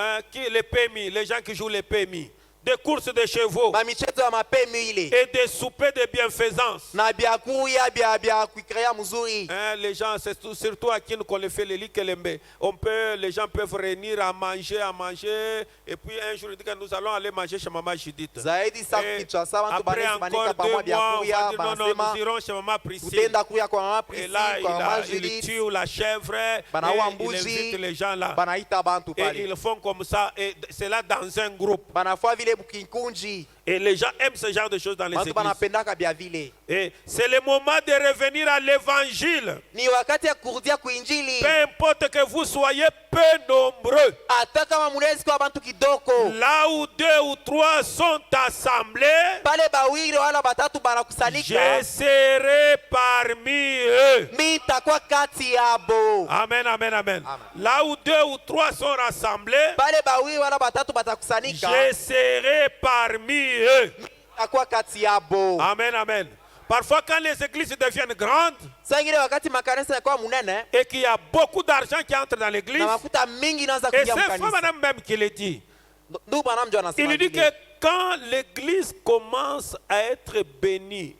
les PMI, les gens qui jouent les PMI, des courses de chevaux mamichezo ya mapembe ile et des soupers de bienfaisance. na byakuya bya kuikrea mzuri. Hein, les gens, c'est surtout à qui nous qu'on les fait les likelembe. Les gens peuvent réunir à manger, et puis un jour, ils disent que nous allons aller manger chez Maman Judith. Zaidi sa Et kichwa bantu après banesi encore banika pamoja 2 mois, on va byakuya dire non, non, banasema nous irons chez Maman Priscille. utenda kuya kwa mama Et Priscille là, kwa mama il Judith tue la chèvre, et banaua il mbuzi invite les gens là. banaita bantu Et pale ils font comme ça, et c'est là dans un groupe. banafua vile bukinkunji Et les gens aiment ce genre de choses dans les bantu églises. banapendaka bya vile. Et c'est le moment de revenir à l'évangile. Ni wakati ya kurudia kuinjili. Peu importe que vous soyez peu nombreux. Hata kama munaweza kuwa bantu kidogo. Là où 2 ou 3 sont assemblés, pale bawili wala batatu banakusanyika, je serai parmi eux. mimi nitakuwa kati yabo. Amen, amen, amen. Amen. Là où 2 ou 3 sont rassemblés, Pale bawili wala batatu batakusanyika, je serai parmi eux. nitakuwa kati yabo. Amen, amen. Parfois, quand les églises deviennent grandes Sangile wakati makanisa yanakuwa munene et qu'il y a beaucoup d'argent qui entre dans l'église, na mafuta mingi inaanza et kuingia c'est mkanisa. madame même qui le dit. Ndugu bwana mjo anasema Il dit vile. que quand l'église commence à être bénie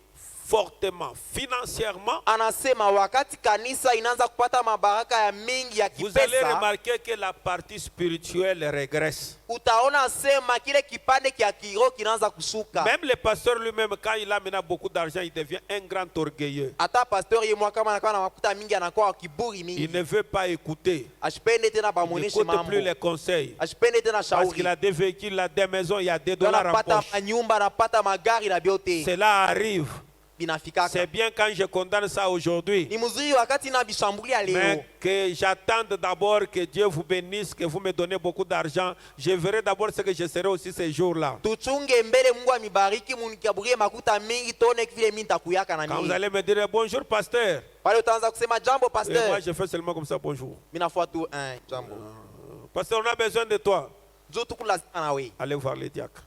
fortement, financièrement, Anasema wakati kanisa inaanza kupata mabaraka ya mingi ya vous allez kipesa, remarquer que la partie spirituelle régresse. utaona sema kile kipande kia kiroho kinaanza kushuka. Même le pasteur lui-même, quand il a maintenant beaucoup d'argent, il devient un grand orgueilleux. Hata pastor yeye kama anakuwa na makuta mingi anakuwa kiburi Il mingi. ne veut pas écouter. Ashipende tena Il bamuoneshe n'écoute mambo. plus les conseils. Ashipende tena Parce qu'il shauri. a des véhicules, il a des maisons, il y a des dollars en Anapata poche. manyumba, anapata magari na vyote. Cela arrive. Binafikaka. C'est bien quand je condamne ça aujourd'hui. Ni mzuri wakati na bishambulia leo. Mais que j'attende d'abord que Dieu vous bénisse, que vous me donnez beaucoup d'argent. Je verrai d'abord ce que je serai aussi ces jours-là. Tuchunge mbele Mungu amibariki munikaburie makuta mingi tone vile mimi nitakuyaka na Quand vous nini. allez me dire bonjour pasteur, Pale utaanza kusema jambo et moi pasteur. je fais seulement comme ça bonjour. Mimi nafua tu jambo. Pasteur, on a besoin de toi. Jo tukula na we. Allez voir les diacres.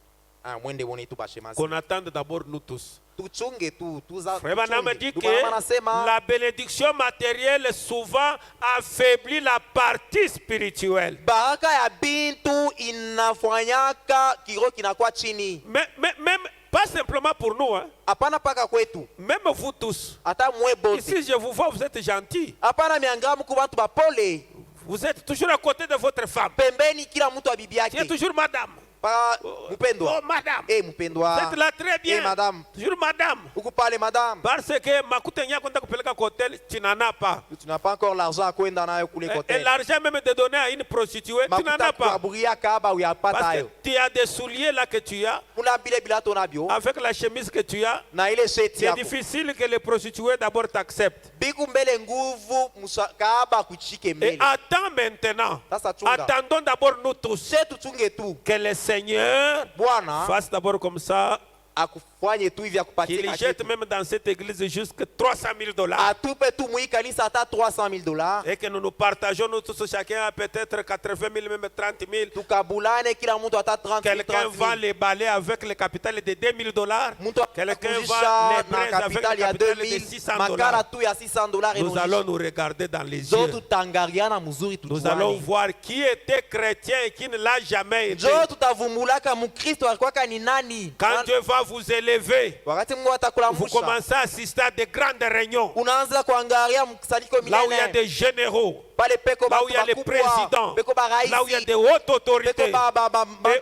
Mwende wone tu bashemazi. Qu'on attende d'abord nous tous. Tuchunge tu tuza. Frère Branham dit Ndugu Branham que anasema la bénédiction matérielle souvent affaiblit la partie spirituelle. baraka ya bintu inafanyaka kiroho kinakuwa chini. Mais même, pas simplement pour nous, hein. Hapana paka kwetu. Même vous tous. Hata mwe bote. Ici, je vous vois, vous êtes gentils. Hapana miangamu ku bantu bapole. Vous êtes toujours à côté de votre femme. Pembeni kila mtu wa bibi Tu es yake. toujours madame. Pa Oh, mpendwa. madame. Eh Vous mpendwa. êtes là très bien. madame. Toujours madame. Uko pale madame. Parce que makuta nyako nda kupeleka kwa hotel, tu n'en as pas. Tu n'as pas encore l'argent à kwenda nayo kule Et kote. l'argent même de donner à une prostituée, tu n'en Makuta as pas. kuaburia kaba uyapata Parce que hayo. tu as des souliers là que tu as, Kuna bile bilato nabyo avec la chemise que tu as. na ile sheti C'est yako. difficile que les prostituées d'abord t'acceptent. Biku mbele nguvu kaba kuchike Et mbele. attends maintenant. Sasa chunga. Attendons d'abord nous tous. She tuchunge tu. Que le Seigneur Bwana fasse d'abord comme ça, akufanye tu hivi akupatie qu'il kakitu. jette même dans cette église jusqu'à 300 000 $. Atupe tu mwi kanisa hata 300 000 $. Et que nous partageons nous tous, chacun a peut-être 80 000, même 30 000. Tukabulane kila mtu hata 30 000. Quelqu'un va les balayer avec le capital de 2 000 $. Mtu Quelqu'un va akuzisha les na prendre avec le kapitali ya capital de 2000 600 makala $. tu ya 600 $. Nous allons nous regarder dans les Jo yeux. tutangariana mzuri Nous allons tujuane. voir qui était chrétien et qui ne l'a jamais été. Jo tutavumbulaka mukristo alikuwa ni nani. Quand Dieu va vous élever, Wakati Mungu vous atakulamusha commencez à assister à de grandes réunions. unaanza kuangalia mkusanyiko Là où il y a minene des généraux, pale peko là où il y a les présidents, peko ba là où il y a raisi des hautes peko autorités. Et bantu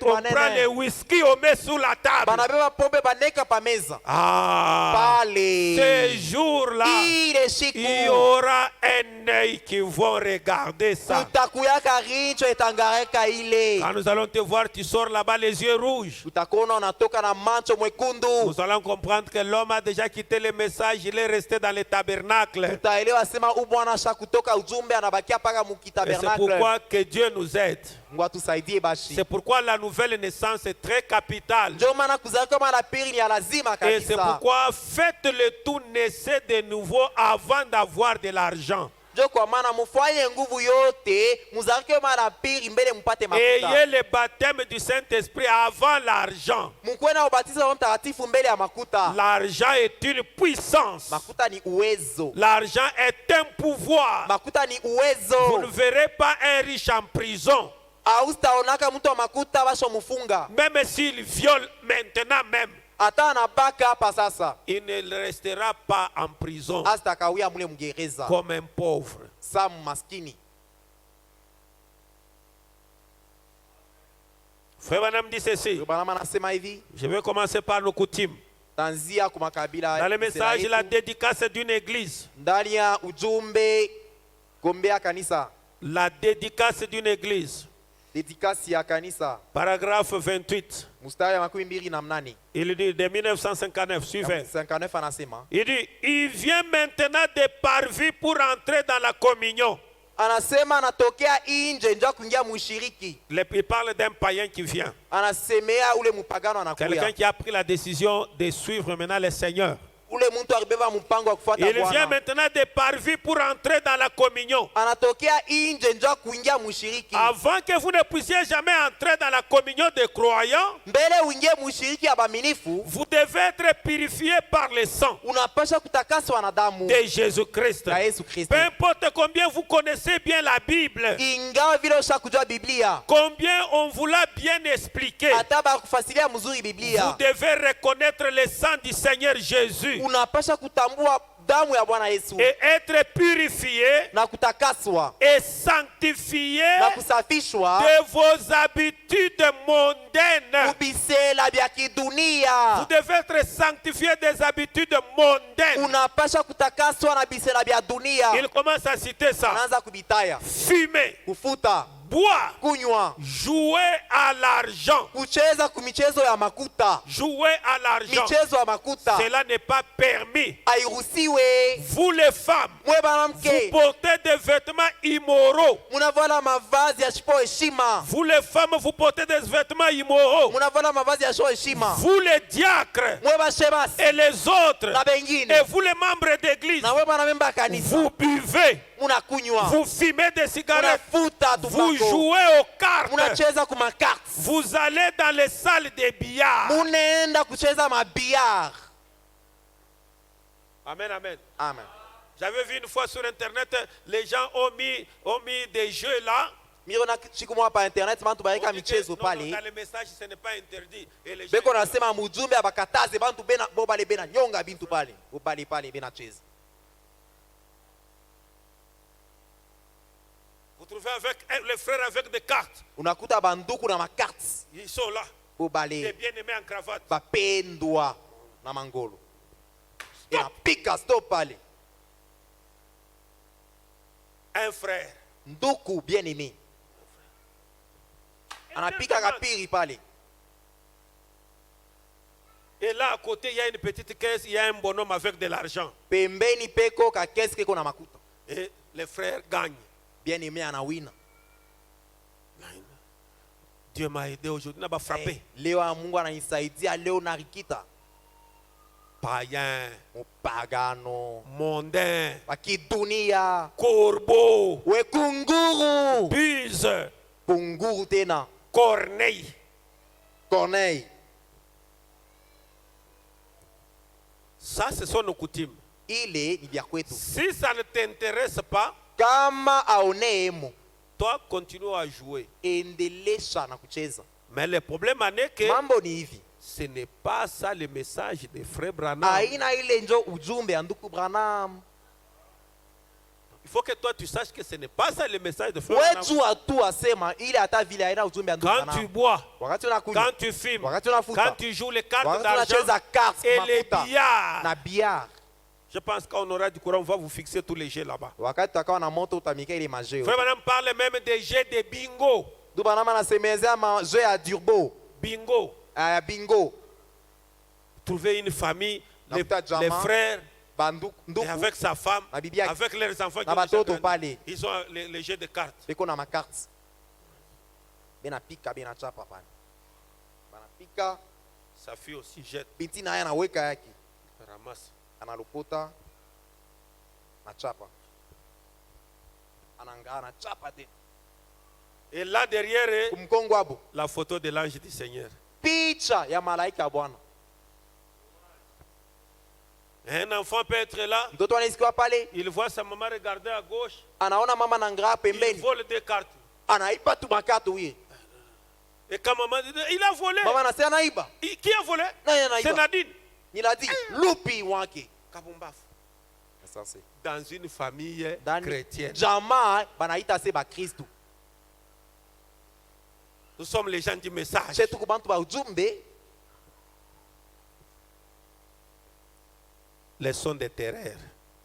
on prend les banene whisky, on met sous la table. banabeba pombe baneka pa meza Ah, pale. ces jours-là, Ile il siku y aura un œil qui va regarder ça. utakuyaka rincho itangareka ile. Quand nous allons te voir, tu sors là-bas les yeux rouges. Utakuona unatoka na macho mwekundu. Nous allons comprendre que l'homme a déjà quitté le message, il est resté dans le tabernacle. Utaelewa sema u bwana sha kutoka ujumbe anabakia paka Et c'est mukitabernacle. pourquoi que Dieu nous aide. Mungu atusaidie bashi. C'est pourquoi la nouvelle naissance est très capitale. Ndio maana kuzaliwa mara pili ni ya lazima Et c'est kabisa. pourquoi faites le tout, naissez de nouveau avant d'avoir de l'argent. Ndio kwa maana mufanye nguvu yote muzaliwe mara pili mbele mpate mafuta. Ayez le baptême du Saint-Esprit avant l'argent. Mkuwe na ubatizo wa Roho Mtakatifu mbele ya makuta. L'argent est une puissance. Makuta ni uwezo. L'argent est un pouvoir. Makuta ni Vous ne uwezo. verrez pas un riche en prison. ausitaonaka mtu wa makuta bashomufunga même s'il viole maintenant même, ata anabaka hapa sasa il ne restera pas en prison asitakawia mule mgereza comme un pauvre. sa maskini. Frère Branham dit ceci. Branham anasema hivi, Je vais commencer par nos coutumes. tanzia kwa makabila Dans le ya message, la Israeli, dédicace d'une église. ndani ya ujumbe gombea kanisa, La dédicace d'une église. dedikasi ya kanisa, Paragraphe 28. mstari ya 28. Il dit de 1959, suivez. 59 anasema, Il dit, il vient maintenant des parvis pour entrer dans la communion. anasema anatokea nje nja kuingia mushiriki. Il parle d'un païen qui vient. Anasemea ule mpagano Quelqu'un anakuya, qui a pris la décision de suivre maintenant le Seigneur. ule mtu alibeba mpango wa kufuata Il vient Bwana. maintenant des parvis pour entrer dans la communion. Anatokea nje nja kuingia mushiriki. Avant que vous ne puissiez jamais entrer dans la communion des croyants, Mbele uingie mushiriki ya baminifu, vous devez être purifié par le sang unapasha kutakaswa na damu de Jésus-Christ. ya Yesu Kristo. Peu importe combien vous connaissez bien la Bible, Ingawa vile ushakujua Biblia, combien on vous l'a bien expliqué, hata bakufasiria mzuri vous Biblia, devez reconnaître le sang du Seigneur Jésus unapasha kutambua damu ya Bwana Yesu et être purifié na kutakaswa et sanctifié na kusafishwa de vos habitudes mondaines. kubisela bya Vous kidunia. devez être sanctifié des habitudes mondaines. Unapasha kutakaswa na bisela bya dunia. Il commence à citer ça. Anaanza kubitaya, Fumer, kufuta, boire, kunywa, jouer à l'argent. kucheza kumichezo ya makuta, Jouer à l'argent. michezo ya makuta Cela n'est pas permis. hairuhusiwe. Vous les femmes, Mwe vous banamke portez des vêtements immoraux. munavala mavazi yasipo heshima, Vous les femmes, vous portez des vêtements immoraux. munavala mavazi yasipo heshima. Vous les diacres Mwe bashemasi et les autres, na bengine et vous les membres d'église, na mwe banamemba ya kanisa, vous buvez, munakunywa, vous fumez des cigarettes, munafuta vous tubako, jouez aux cartes, munacheza kumakarts, vous allez dans les salles de billard. munaenda kucheza mabiar. Amen, amen. Amen. J'avais vu une fois sur internet, les gens ont mis des jeux là. Miona siku moja pa internet bantu On baeka dit que, michezo non, pale, dans le message, ce n'est pas interdit. Et les gens, beko nasema mujumbe abakataze bantu bena bo bale bena nyonga bintu pale, bo bale pale bena cheza. vous trouvez avec les frères avec des cartes. Unakuta banduku na makarts Ils sont là. bo Les bale bien-aimés en cravate. bapendwa na mangolo. Inapika stop pale. Un frère. Nduku bien aimé. Anapika kapiri pale. Et là à côté, il y a une petite caisse, il y a un bonhomme avec de l'argent. Pembeni peko ka kesi keko na makuta. Et les frères gagnent. Bien aimé anawina. Dieu m'a aidé aujourd'hui, n'a pas frappé. Leo Mungu ananisaidia leo narikita. Païen, Mupagano. mondain, Wakidunia. corbeau, We kunguru. buse, Kunguru tena. corneille. Corneille. Ça, ce sont nos coutumes. Ile ni vya kwetu. Si ça ne t'intéresse pas, Kama aoneemo, toi, continue à jouer. endelesha na kucheza. Mais le problème en est que Mambo ni hivi. ce n'est pas ça le message de Frère Branham. Aina ile njo ujumbe ya nduku Branham. Il faut que toi tu saches que ce n'est pas ça le message de Frère Branham. Wetu atu asema ile hata vile aina ujumbe ya nduku Quand tu Branham. bois, Wakati unakunywa, quand tu fumes, wakati unafuta, quand tu joues les cartes wakati d'argent unacheza cards et les makuta billards, na billard. je pense qu'on aura du courant, on va vous fixer tous les jeux là-bas. Wakati takawa na moto utamika ile majeo. Frère Branham parle même des jeux de bingo. Nduku Branham anasemezea majeo ya durbo, Bingo. ya bingo. Trouver une famille, les Nakuta jamaa, frères, banduku, et nduku, avec sa femme, na bibi yake, avec leurs enfants qui na ont déjà batoto grandi. pale. Ils ont les jeux de cartes. beko na makarts. Bena pika bena chapa pale. Bana pika, Sa fille aussi jette, binti na yeye anaweka yake. ramasse. Analokota na chapa. Ananga na chapa tena. Et là derrière, Kumkongo abo. la photo de l'ange du Seigneur. Picha ya malaika ya Bwana. Un enfant peut être là, Mtoto anasikiwa pale, il voit sa maman regarder à gauche, anaona mama na ngaa il pembeni. vole des cartes. anaiba tu makato huye. Et quand maman dit, il a volé. Mama anasema anaiba. Qui a volé? Nani anaiba? C'est Nadine. Niladi lupi wake. Kabumbafu. Sasa Dans une famille ndani chrétienne. jamaa banaita se ba Kristo. Nous sommes les gens du message. Chetu kubantu ba ujumbe. Les sons de terreur.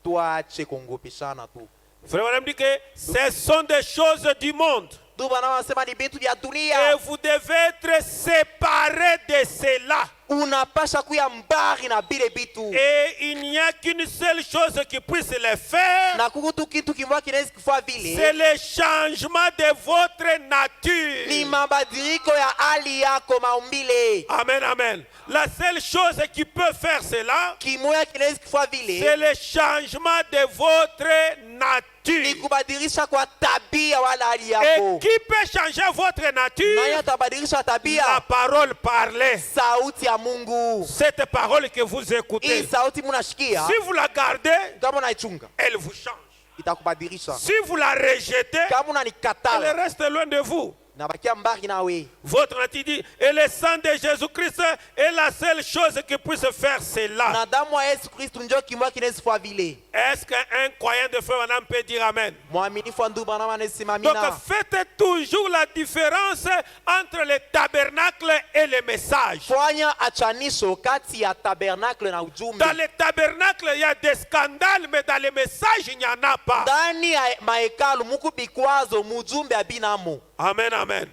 Tuache kongopeshana tu. Frère Madame dit que ce sont des choses du monde. Duba na wanasema ni vitu vya Et dunia. vous devez être séparés de cela. Unapasha kuya mbari na bile bitu. Et il n'y a qu'une seule chose qui puisse le faire. Na kukutu kitu kimoja kinaweza kufaa C'est vile. le changement de votre Ni nature. mabadiliko ya hali yako maumbile. Amen, amen. La seule chose qui peut faire cela, Kimoja kinaweza kufaa c'est vile. le changement de votre Ni nature. kubadilisha kwa tabia wala hali Et yako. qui peut changer votre Nani nature? atabadilisha La tabia? parole parlée. Sauti ya Mungu. Cette parole que vous Hii écoutez, sauti munashikia, si vous la gardez, kama unaichunga elle vous change. itakubadilisha. Si vous la rejetez, Kama elle unanikatala reste loin de vous. nabakia mbali nawe. Votre nature dit, et le sang de Jésus-Christ est la seule chose qui puisse faire cela. Na damu ya Yesu Kristo ndio kimoja kinaweza kufaa vile. Est-ce qu'un croyant de frère Madame peut dire Amen? Mwaminifu wa ndugu bana Donc anasimamina. faites toujours la différence entre le tabernacle et le message. Fanya achanisho kati ya tabernacle na ujumbe. Dans le tabernacle, il y a des scandales, mais dans le message, il n'y en a pas. Ndani ya mahekalu muku bikwazo mujumbe abinamo. Amen, amen.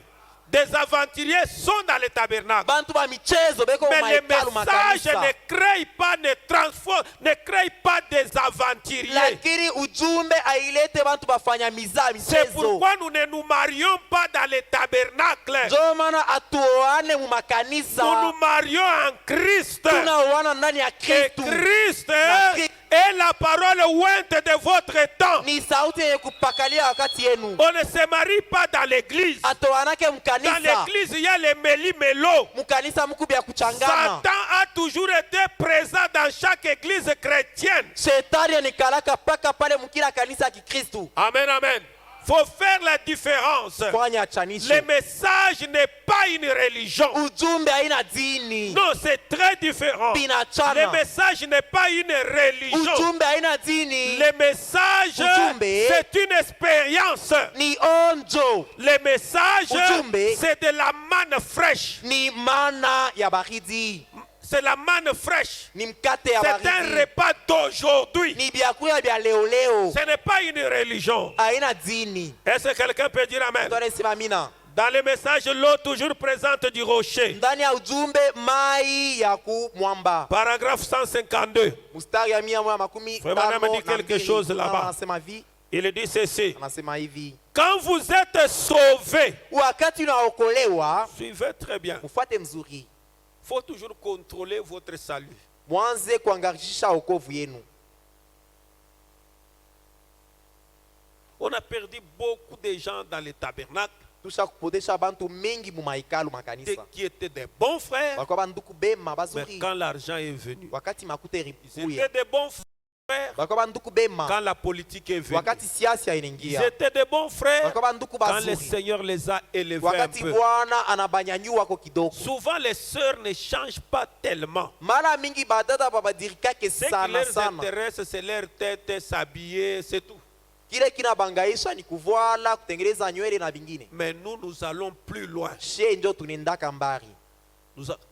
Des aventuriers sont dans le tabernacle. Bantu ba michezo beko Mais le mahekalu message makanisa. ne crée pas, ne transforme, ne crée pas des aventuriers. Lakini ujumbe ailete bantu bafanya miza C'est michezo. pourquoi nous ne nous marions pas dans le tabernacle. Ndio maana atuoane mu Nous makanisa. nous marions en Christ. Tunaoana ndani ya Et Kristo. Christ Na Christ. est la parole ointe de votre temps. Ni sauti yenye kupakalia wakati yenu. On ne se marie pas dans l'église. Atoanake Dans mkanisa. l'église, il y a les méli-mélo. Mkanisa muku bya kuchangana. Satan a toujours été présent dans chaque église chrétienne. Shetani anikalaka paka pale mkila kanisa ya Kikristo. Amen, amen. Faut faire la différence. Fanya achanisho. Le message n'est pas une religion. Ujumbe haina dini. Non, c'est très différent. Binachana. Le message n'est pas une religion. Ujumbe haina dini. Le message, Ujumbe. c'est une expérience. Ni onjo. Le message, Ujumbe. c'est de la manne fraîche. Ni mana ya baridi. C'est la manne fraîche. Ni mkate ya C'est un baridi. repas d'aujourd'hui. Ni byakuya bya leo leo. Ce n'est pas une religion. Haina dini. Est-ce que quelqu'un peut dire Amen? Tuone simamina. Dans le message, l'eau toujours présente du rocher. Ndani ya ujumbe mai ya kumwamba. Paragraphe 152. Mstari ya 152. Frère Madame dit quelque chose là-bas. Anasema vi. Il dit ceci. Anasema hivi. Quand vous êtes sauvés, Wakati unaokolewa, suivez très bien. mfuate mzuri. Il faut toujours contrôler votre salut. Mwanze kuangarisha wokovu yenu. On a perdu beaucoup de gens dans les tabernacles Tusha kupotesha bantu mengi mu mahekalu makanisa. qui étaient des bons frères, Bakwa banduku bema mais bazuri. quand l'argent est venu, Wakati makute ils ripuya. étaient des bons frères Bakwa banduku bema. quand la politique est venue. Wakati siasa Ils inaingia. étaient des bons frères Bakwa banduku quand le bazuri. Seigneur les a élevés un Wakati peu. Bwana anabanyanyua kwa kidogo. Souvent, les sœurs ne changent pas tellement. Mara mingi badada babadirikake Ce qui sana leur sana. intéresse, c'est leur tête, s'habiller, c'est tout. Kile kinabangaisha ni kuvoala, kutengeneza nywele na vingine. Mais nous, nous allons plus loin. She ndio tunaendaka mbari.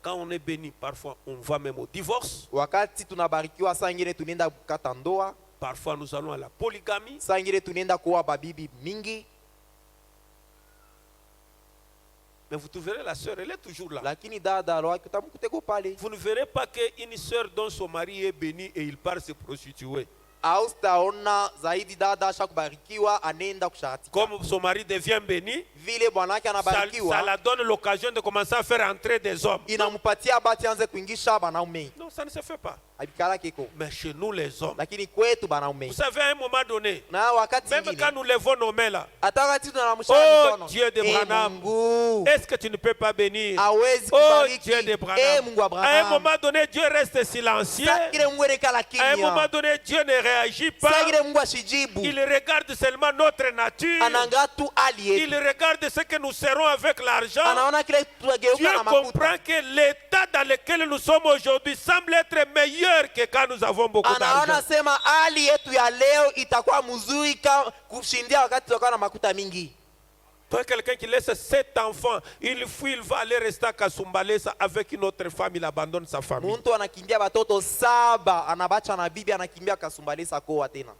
Quand on est béni, parfois, on va même au divorce. Wakati tunabarikiwa saa ingine tunaenda kukata ndoa, Parfois, nous allons à la polygamie. saa ingine tunaenda kuoa babibi mingi, Mais vous trouverez la sœur, elle est toujours là. lakini dada alowaki utamkuteko pale. Vous ne verrez pas qu'une sœur dont son mari est béni et il part se prostituer. Au sitaona zaidi dada ashakubarikiwa anaenda kusharatika. Comme son mari devient béni, Vile bwanake ça anabarikiwa, la donne l'occasion de commencer à faire entrer des hommes. inampatia bati anze kuingisha banaume. Non, ça ne se fait pas. abikala keko. Mais chez nous les hommes, Lakini kwetu banaume. vous savez, à un moment donné, Na wakati même quand nous levons nos mains là, hata wakati tunamshika oh mikono. Dieu de Branham, Mungu. est-ce que tu ne peux pas bénir? Hawezi Oh kubariki. Dieu de Mungu Branham. À un Abraham. moment donné, Dieu reste silencieux. Sakile Mungu elekala À un moment kimya. donné, Dieu ne réagit pas. Sakile Mungu ashijibu. Il regarde seulement notre nature. Ananga tu hali Il yetu. regarde ce que nous serons avec l'argent. Anaona kile Dieu tutageuka na makuta. comprend que l'état dans lequel nous sommes aujourd'hui semble être meilleur que quand nous avons beaucoup Anaona d'argent. sema hali yetu ya leo itakuwa mzuri kushindia wakati tutakuwa na makuta mingi. Toi, quelqu'un qui laisse 7 enfants, il fuit, il va aller rester à Kasumbalesa avec une autre femme, il abandonne sa famille. Muntu anakimbia watoto 7, anabacha na bibi, anakimbia Kasumbalesa koa tena.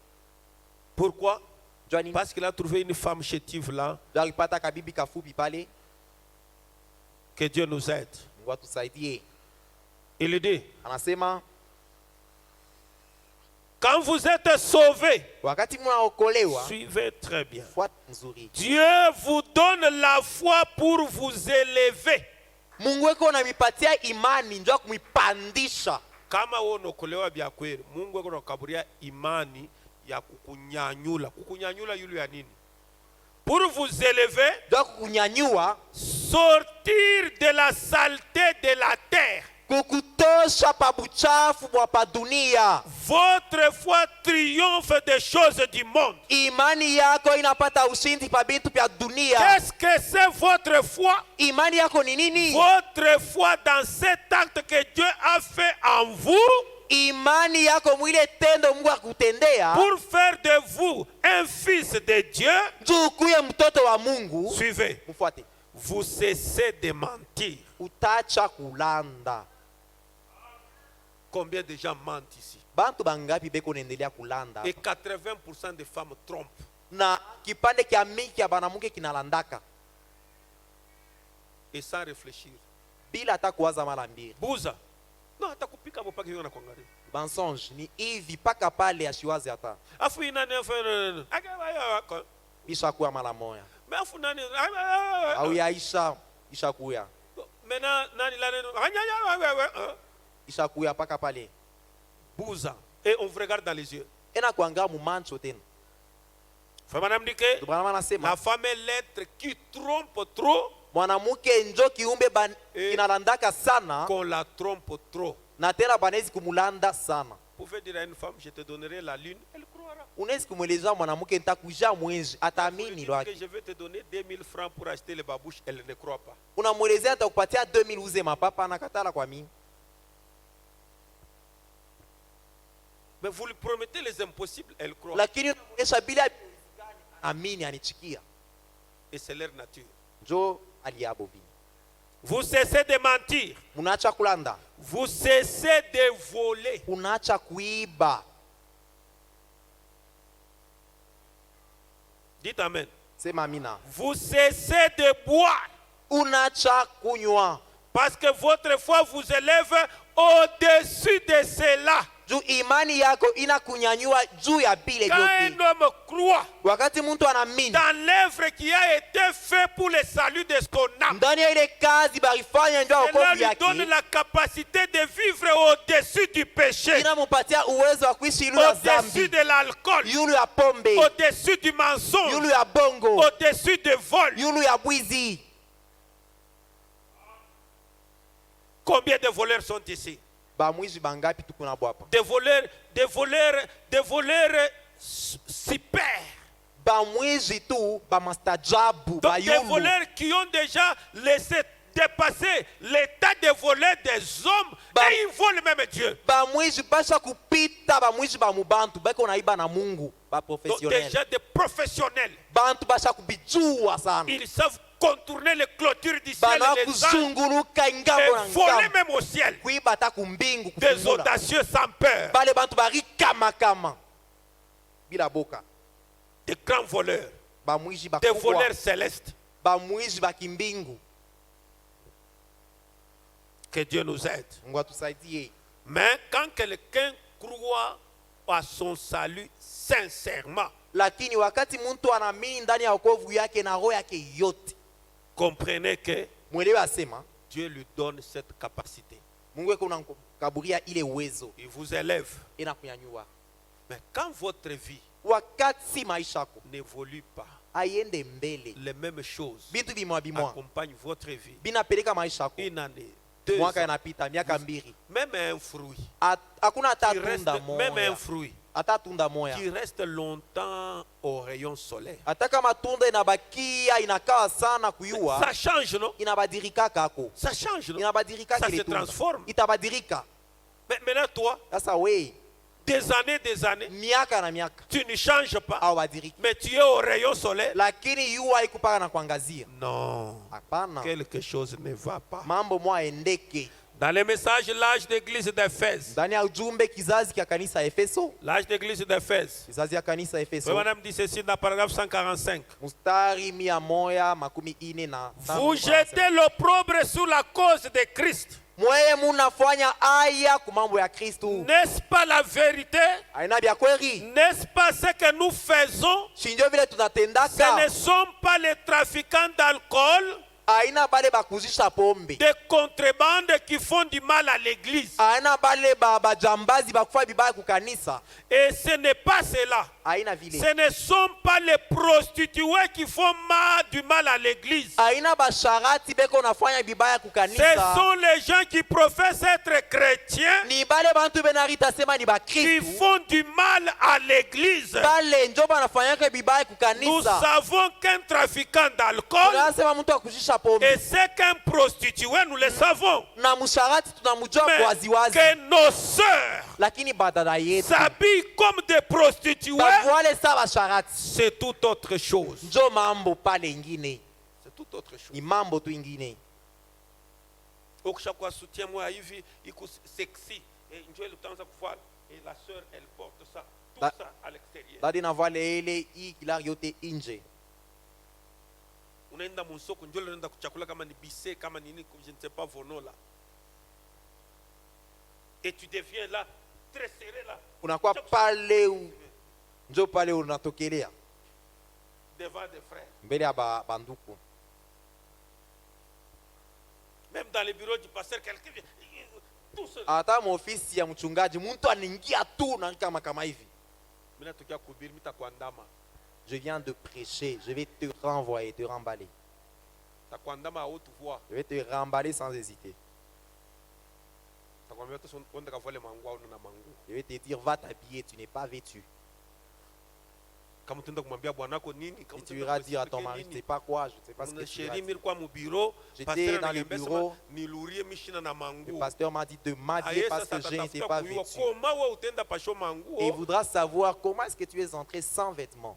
Pourquoi? Jua nini? Parce qu'il a trouvé une femme chétive là. Jua alipata kabibi kafupi pale. Que Dieu nous aide. Mungu atusaidie. Il dit, Anasema quand vous êtes sauvés, wakati mnaokolewa, suivez très bien. fuata mzuri. Dieu vous donne la foi pour vous élever. Mungu weko anamipatia imani njoo kumipandisha. Kama wewe unaokolewa vya kweli, Mungu weko anakukaburia imani ya kukunyanyula. Kukunyanyula yule ya nini? Pour vous élever, Njoo kukunyanyua, sortir de la saleté de la terre. kukutosha pa buchafu bwa pa dunia. Votre foi triomphe des choses du monde. Imani yako inapata ushindi pa bintu vya dunia. Qu'est-ce que c'est votre foi? Imani yako ni nini? Votre foi dans cet acte que Dieu a fait en vous Imani yako mwile tendo Mungu akutendea pour faire de vous un fils de Dieu. juu kuye mtoto wa Mungu. Suivez. Mfuate. Vous cessez de mentir. Utacha kulanda. Combien de gens mentent ici? Bantu bangapi beko naendelea kulanda? Et 80% des femmes trompent. Na kipande kia mingi kia banamuke kinalandaka Et sans réfléchir. bila hata kuwaza mara mbili. Buza. Non, atakupika mpaka hiyo na kuangalia. Mensonge ni hivi paka pale ashiwazi hata. Afu inani afanya. Bisha kuya mara moya. Mais afu nani? Au yaisha isha kuya. Maintenant nani la nani? Isha kuya paka pale. Buza. Et on vous regarde dans les yeux. Ena kuanga mumancho tena. Madame dit que Bwana anasema la femme est l'être qui trompe trop, mwanamke njo kiumbe kinalandaka sana qu'on la trompe trop. na tena banezi kumulanda sana. Vous pouvez dire à une femme, je te donnerai la lune, elle croira. Unaweza kumweleza mwanamke nitakuja mwezi ataamini Que lwake. je vais te donner 2000 francs pour acheter les babouches, elle ne croit pas. Unamwelezea atakupatia 2000 uze mapapa anakatala kwa mimi. Mais vous lui promettez les impossibles, elle croit. Lakini unaonyesha bila amini anichikia. Et c'est leur nature. Njo aliabo vini. Vous cessez de mentir. Unaacha kulanda. Vous cessez de voler. Unaacha kuiba. Dites amen. Sema amina. Vous cessez de boire. Unaacha kunywa. Parce que votre foi vous élève au-dessus de cela. Juu imani yako inakunyanyua juu ya bile Quand vyote. un homme croit Wakati mtu anaamini dans l'œuvre qui a été faite pour le salut de son âme, ndani ya ile kazi barifanya ndio cela wokovu lui yake, donne la capacité de vivre au-dessus du péché, inampatia uwezo wa kuishi yule ya au-dessus dhambi, de l'alcool, yule ya pombe, au-dessus du mensonge, yule ya bongo, au-dessus du vol. yule ya bwizi. Combien de voleurs sont ici? Bamwizi bangapi tuko nabo hapa? Des voleurs super. Bamwizi tu bamastajabu, Donc des bayulu. voleurs qui ont déjà laissé dépasser l'état de voler des hommes et ils volent même Dieu. Bamwizi basha kupita bamwizi ba mubantu bako naiba na Mungu, ba Donc professionnel. déjà des professionnels. Bantu basha kubijua sana. Ils savent contourner les clôtures du ciel Bana et les anges kuzunguluka ngambo na et voler ngambo. même au ciel. Kuiba hata kumbingu Des kufungula. audacieux sans peur. Bale bantu bari kama bila boka. Des grands voleurs. Bamwizi Des bakubwa. voleurs célestes. Bamwizi bakimbingu. Que Dieu nous aide. Mungu atusaidie. Mais quand quelqu'un croit à son salut sincèrement, Lakini wakati mtu anaamini ndani ya wokovu yake na roho yake yote, comprenez que mwelewe asema Dieu lui donne cette capacité. Mungu yako kukaburia ile uwezo il vous élève. inakunyanyua. Mais quand votre vie Wakati maisha yako n'évolue pas, aiende mbele, les mêmes choses bintu bimwa bimwa accompagnent votre vie. binapeleka maisha yako, Une année, 2 mwaka ans, inapita, miaka mbili, même un fruit, hakuna hata qui reste, tunda même un moya, fruit hata tunda moya, qui reste longtemps au rayon solaire. hata kama tunda inabakia inakaa sana Ça kuyua, change, non? inabadirika kako, Ça change, non? inabadirika Ça kile se tunda, transforme. itabadirika. Mais maintenant, toi, Sasa we des années, miaka na miaka tu ne changes pas, hawabadiriki, mais tu es au rayon solaire. lakini yua haikupaka na kuangazia. Non, Hapana, quelque chose ne va pas. mambo mwa endeke. Dans les messages, l'âge d'église d'Éphèse, Ndani ya ujumbe kizazi kya kanisa Efeso, l'âge d'église d'Éphèse, kizazi ya kanisa Efeso, madame dit ceci dans le paragraphe 145. mustari 145 na Vous jetez l'opprobre sous la cause de Christ. mweye munafanya aya ku mambo ya Kristu. N'est-ce pas la vérité? Aina bya kweli, N'est-ce pas ce que nous faisons? shinjo vile Ce tunatendaka. ne sont pas les trafiquants d'alcool, Aina bale bakuzisha pombe, des contrebandes qui font du mal à l'église. aina bale bajambazi bakufa bibaya ku kanisa. Et ce n'est pas cela. Aina vile, Ce ne sont pas les prostituées qui font du mal à l'église. aina basharati beko nafanya bibaya ku Ce kanisa. sont les gens qui professent être chrétiens Ni bale bantu benarita sema ni qui bakristu, font du mal à l'église. bale njo banafanyaka bibaya ku Nous kanisa. savons qu'un trafiquant d'alcool Tunasema mtu akuzisha pombe et c'est qu'un prostitué, nous le savons. na msharati tunamjua Mais kwa waziwazi, que nos sœurs lakini badada yetu s'habillent comme des prostituées, bavwale sa basharati c'est tout autre chose. njo mambo pale ingine, C'est tout autre chose. ni mambo tu ingine. Ukishakuwa soutien moi hivi iko sexy et njoo ile utaanza kuvala et la sœur elle porte ça tout Da- ça à l'extérieur. Dadi navale ile hii kilari yote inje, Unaenda msoko njoo unaenda kuchakula kama ni bise kama nini je ne sais pas vono là. Et tu deviens là très serré là unakuwa pale njo pale unatokelea devant des frères. mbele ya banduku. Même dans les bureaux du pasteur quelqu'un vient tout seul. Hata maofisi ya mchungaji mtu anaingia tu na kama hivi, Mimi natokea kuhubiri mitakuandama. je viens de prêcher, je vais te renvoyer, te remballer, Takuandama à haute voix. je vais te remballer sans hésiter. Takwambia tu onde kavale mangu au na mangu. Je vais te dire, va t'habiller, tu n'es pas vêtu. Kama tunda kumwambia bwanako nini? Et tu iras dire à ton mari, je ne sais pas quoi, je ne sais pas ce que tu Chérie, iras dire. nilikuwa mu bureau, J'étais pasteur dans le ananiambia bureau. sema, nilurie mishina na Le manguo. pasteur m'a dit de m'habiller Aye, parce sasa que je n'étais atatafuta pas kujua vêtu. koma wewe utaenda pasho Et il manguo. voudra savoir comment est-ce que tu es entré sans vêtements.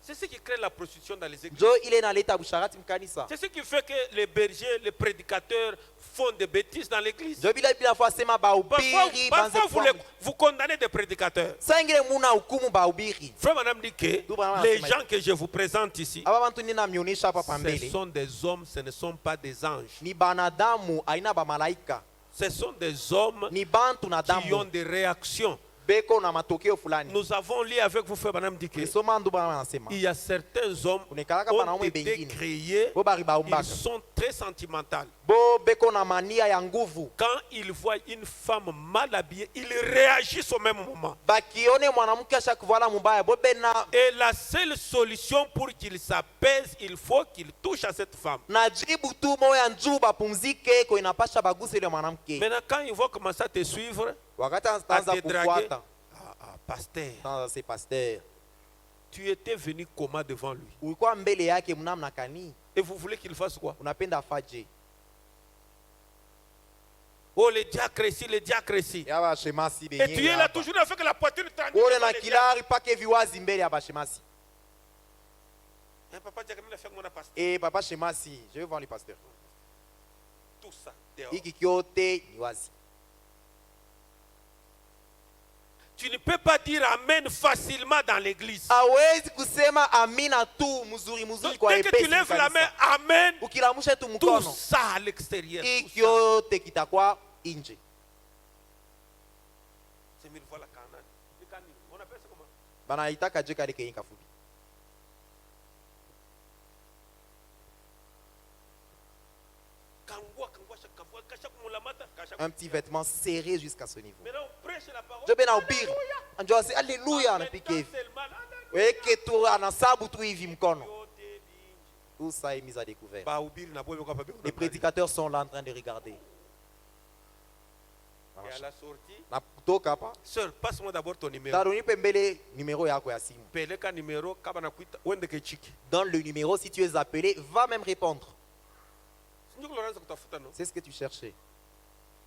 C'est ce qui crée la prostitution dans les églises. Jo il est dans l'état busharati mkanisa. C'est ce qui fait que les bergers, les prédicateurs font des bêtises dans l'église. Jo bila fois sema bahubiri banze Parfois kwa. vous condamnez des prédicateurs. Sangile muna hukumu bahubiri. Frère madame dit que Douba, les madame, gens que je vous présente ici, Aba bantu nina mnyonyesha hapa ce pambele. sont des hommes, ce ne sont pas des anges. Ni banadamu aina ba malaika. Ce sont des hommes Ni bantu na qui ont damu. des réactions. Beko na matokeo fulani. Nous avons lu avec vous, frère madame dit que Nisoma nduba anasema. il y a certains hommes Kunekalaka qui banaume ont été bengine. créés, Bo bari ils baumbaka. sont très sentimentaux. Bo beko na mania ya nguvu. Quand ils voient une femme mal habillée, ils réagissent au même moment. Bakione mwanamke ashakuvala mubaya bo bena Et la seule solution pour qu'ils s'apaisent, il faut qu'ils touchent à cette femme. najibu tu moya njuu bapumzike ko inapasha baguse ile mwanamke. Maintenant, quand ils vont commencer à te suivre, Wakati à anaanza te draguer, kufuata pasteur, sasa se pasteur tu étais venu comment devant lui? ulikuwa mbele yake mnamna kani, Et vous voulez qu'il fasse quoi? unapenda afaje? Oh, le diacre ici, le diacre ici. Ya bashemasi Et tu es là benye toujours avec la poitrine tendue. ule devant na le diacre. kilari pake viwazi mbele ya bashemasi. Eh, papa diacre, il a fait mon pasteur. Eh papa shemasi, je vais voir le pasteur. Tout ça, dehors. Hiki kyote ni wazi. Tu ne peux pas dire amen facilement dans l'église. Hawezi kusema amina tu mzuri mzuri Donc, kwa dès que tu epesi lèves la main, kanisa. amen, Ukilamusha tu tout mkono, ça à l'extérieur. tout hiki ça. yote kitakuwa nje. C'est mille fois la Canaan. Le Canaan, on appelle ça comment? Banaitaka je kale kenyi kafupi. Kangua, kangua, shakavua, kasha kumulamata, kasha un petit vêtement serré jusqu'à ce niveau. Maintenant, on prêche la parole. Je vais na ubiri. Anjo ase alléluia na pike hivi. Weke tu anasabu tu hivi mkono. Tout ça est mis à découvert. Les prédicateurs sont là en train de regarder. Et à la sortie, Na kutoka hapa. sœur, passe-moi d'abord ton numéro. Taroni pembele numéro yako ya simu. Peleka numéro kama nakuita uende kechiki. Dans le numéro, si tu es appelé, va même répondre. Sinjuko loranza kutafuta no. C'est ce que tu cherchais.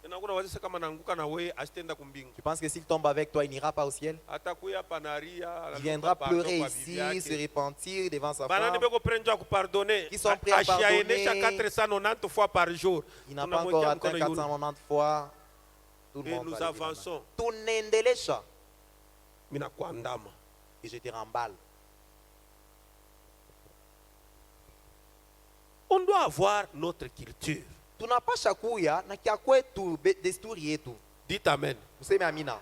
Na kuna wazisa kama naanguka na wewe asitenda kumbingu. Tu penses que s'il tombe avec toi, il n'ira pas au ciel? Atakuya panaria. Il viendra pleurer ici, se repentir devant sa Banani femme. beko prenja ku pardonner. Qui sont prêts à pardonner. Enesha 490 fois par jour. Il n'a pas encore atteint 490 fois. Tout le Et monde nous va lever la main. avançons. Tunendelesha. Mina kuandama. Et je te remballe. On doit avoir notre culture. Tunapasha kuya na kia kwetu desturi yetu. Dites amen. Useme amina.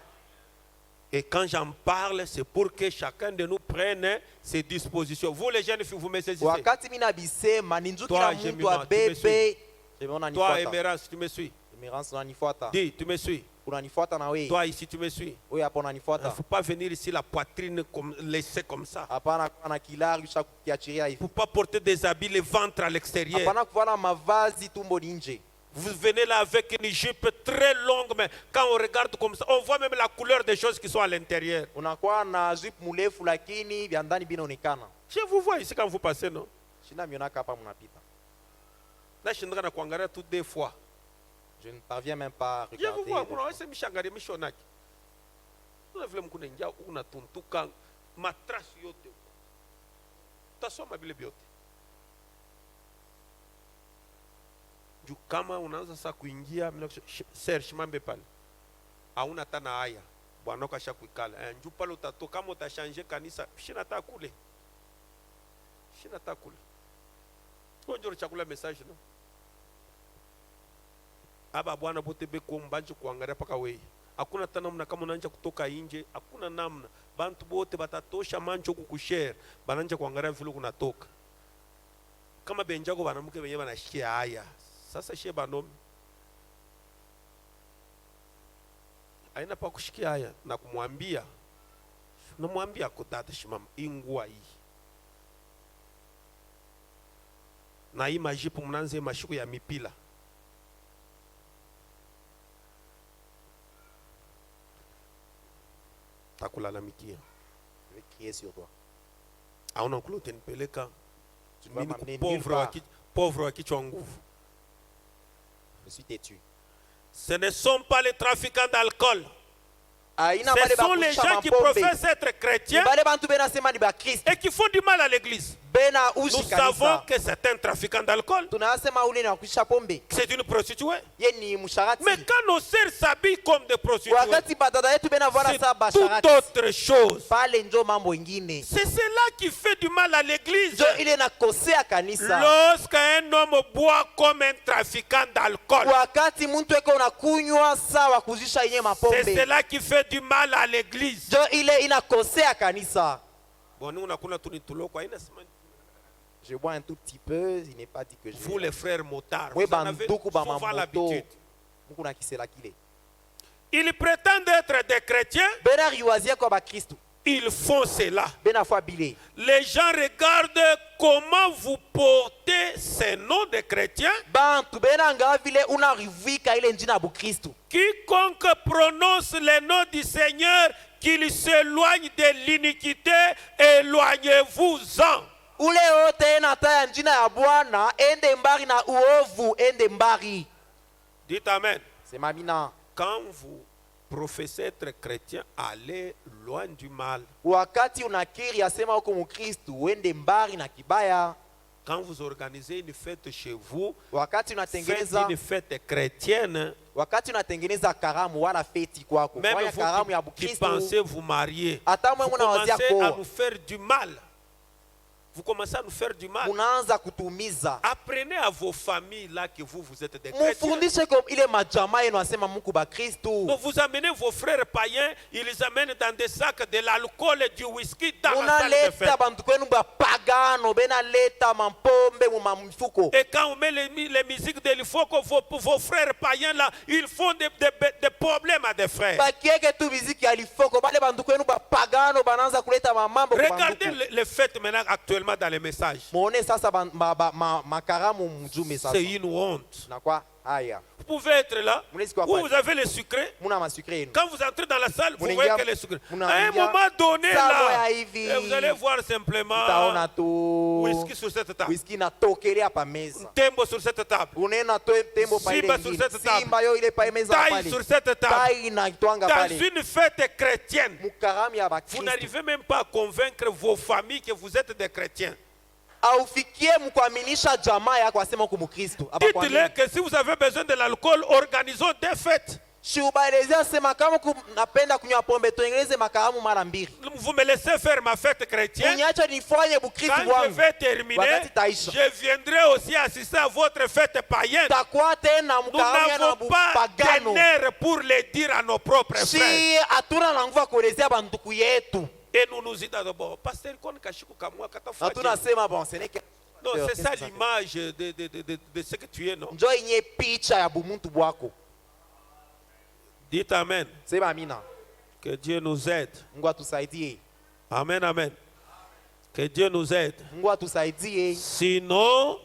Et quand j'en parle, c'est pour que chacun de nous prenne ses dispositions. Vous les jeunes filles, vous me saisissez. Wakati mina bisema ni njuki Toi, na Jemima, mtu tu me abebe. suis. Jemima Toi, unanifuata. Emerance, tu me suis. Emerance unanifuata. Dis, tu me suis. Unanifuata na wewe. Toi ici, tu me suis. Wewe hapo Il ne unanifuata. faut pas venir ici la poitrine comme, laissée comme ça. Hapana kuwa na kilari kisha kukiachilia Il ne hivi. faut pas porter des habits, le ventre à l'extérieur. Hapana kuvala mavazi tumbo ni nje. Vous venez là avec une jupe très longue, mais quand on regarde comme ça, on voit même la couleur des choses qui sont à l'intérieur. Unakuwa na jupe mrefu lakini vya ndani vinaonekana. Je vous vois ici quand vous passez, non? Shina mionaka hapa mnapita. Là, je suis en train de kuangalia toutes des fois. Je ne parviens même pas à Je vous regarder. vois, kuna wase mishangaria mishonaki. Kuna vile mkuna ingia unatuntuka matrasi yote. Tasoma vile vyote. Juu kama unaanza sasa kuingia ser shimambe pale. Hauna tana haya. Bwana kasha kuikala. Juu pale utatoka kama utashanje kanisa, shina ta kule. Shina ta kule. Kwa njoo chakula message no. Aba bwana bote beko mbanje kuangalia paka wewe. Hakuna tena namna kama unaanza kutoka nje, hakuna namna. Bantu bote batatosha mancho kukushare, bananja kuangalia vile kunatoka. Kama benjago banamuke benye banashikia haya. Sasa shie banomi. Aina pa kushikia haya na kumwambia. Namwambia kutata shimama ingua hii. Na hii majipu mnanze mashuku ya mipila. Takulalalamikia. Je vais crier sur toi. Hauna kule utanipeleka. Tu vas m'amener Mimi nulle pauvre wa kichwa nguvu. Je suis têtu. Ce ne sont pas les trafiquants d'alcool. Aina Ce bale sont les bakusha gens qui mapombe. professent être chrétiens Bale bantu bena sema ni ba Kristo. et qui font du mal à l'église. Bena Nous ushi savons kanisa. que c'est un trafiquant d'alcool. Tunasema ule ni wakusha pombe. C'est une prostituée. Ye ni musharati. Mais quand nos sœurs s'habillent comme des prostituées, Wakati badada yetu bena vala c'est sa toute basharati. autre chose. Pale njo mambo ingine. C'est cela qui fait du mal à l'église. Njo ile nakosea kanisa. Lorsqu'un homme boit comme un trafiquant d'alcool, Wakati muntu eko unakunywa sawa kuzisha yenye c'est mapombe. cela qui fait du mal à l'église. Njo ile inakosea kanisa. Bon, nous, on a connu tout le monde. Je bois un tout petit peu, il n'est pas dit que je. Vous, les frères motards, Oui, vous en avez banduku ba souvent mamoto. l'habitude. Muku na kisela kile. Ils prétendent être des chrétiens, Bena riwazia kwa ba Kristo. ils font cela. Bena fwa bile. Les gens regardent comment vous portez ces noms de chrétiens. Bantu bena nga vile unarivika ile njina bu Kristo. Quiconque prononce le nom du Seigneur, qu'il s'éloigne de l'iniquité, éloignez-vous-en. Ule yote nataya njina ya Bwana ende mbari na uovu ende mbari. Dites amen. C'est mamina. Quand vous professez être chrétien, allez loin du mal. Wakati unakiri asema uko mukristo uende mbari na kibaya. Quand vous organisez une fête chez vous, Wakati faites unatengeneza une fête chrétienne, wakati unatengeneza karamu wala feti kwako. même Fanya vous karamu ya qui Bukristo. pensez vous marier, Hata vous mwe munawazia commencez à ko nous faire du mal. Vous commencez à nous faire du mal. munaanza kutumiza. Apprenez à vos familles là que vous êtes des chrétiens. Mufundishe kwa ile majama yenu asema muku ba Kristo. Donc vous amenez vos frères païens, ils les amènent dans des sacs de l'alcool et du whisky dans la salle de fête. Munaleta bantu kwenu ba pagano, bena leta mampombe pombe mu mifuko. Et quand on met les musiques de l'Ifoko, vos frères païens là, ils font des problèmes à des frères. Bakieke tu muziki ya lifoko bale banduku yenu bapagano bananza kuleta mamambo kwa banduku. Regardez les fêtes maintenant actuellement dans les messages. Muone sasa makaramu mjume sasa. C'est une honte. Na kwa haya. Vous pouvez être là, où vous avez les sucrés. Quand vous entrez dans la salle, vous voyez que les sucrés. À un moment donné, là, vous allez voir simplement whisky sur cette table. Tembo sur cette table. Simba sur cette table. Taille sur cette table. Dans une fête chrétienne, vous n'arrivez même pas à convaincre vos familles que vous êtes des chrétiens. Dites-le que si vous avez besoin de l'alcool, organisons des fêtes. Vous me laissez faire ma fête chrétienne. Quand je vais terminer, je viendrai aussi assister à votre fête païenne. Nous n'avons pas de nerfs pour le dire à nos propres frères. Et nous nous disons d'abord, pasteur, non, c'est ça l'image de ce que tu es, non? Dites Amen. Que Dieu nous aide. Amen, Amen. Que Dieu nous aide. Sinon,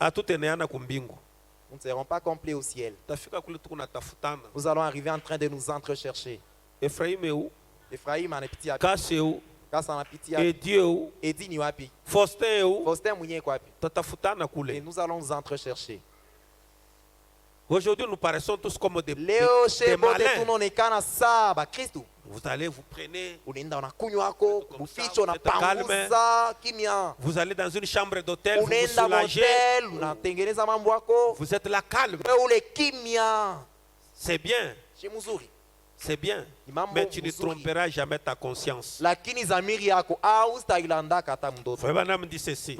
à tout est néana kumbingu. Nous ne serons pas complets au ciel. Nous allons arriver en train de nous entrechercher. Ephraim est où? Ephraim en petit à Casse est où? Et Dieu où? Faustin est où? Et nous allons nous entrechercher. Aujourd'hui, nous paraissons tous comme des malins. Vous allez, vous prenez, vous allez dans une chambre d'hôtel, vous vous soulagez, vous êtes là calme. C'est bien. C'est bien, mais tu ne tromperas jamais ta conscience. Frère Branham dit ceci.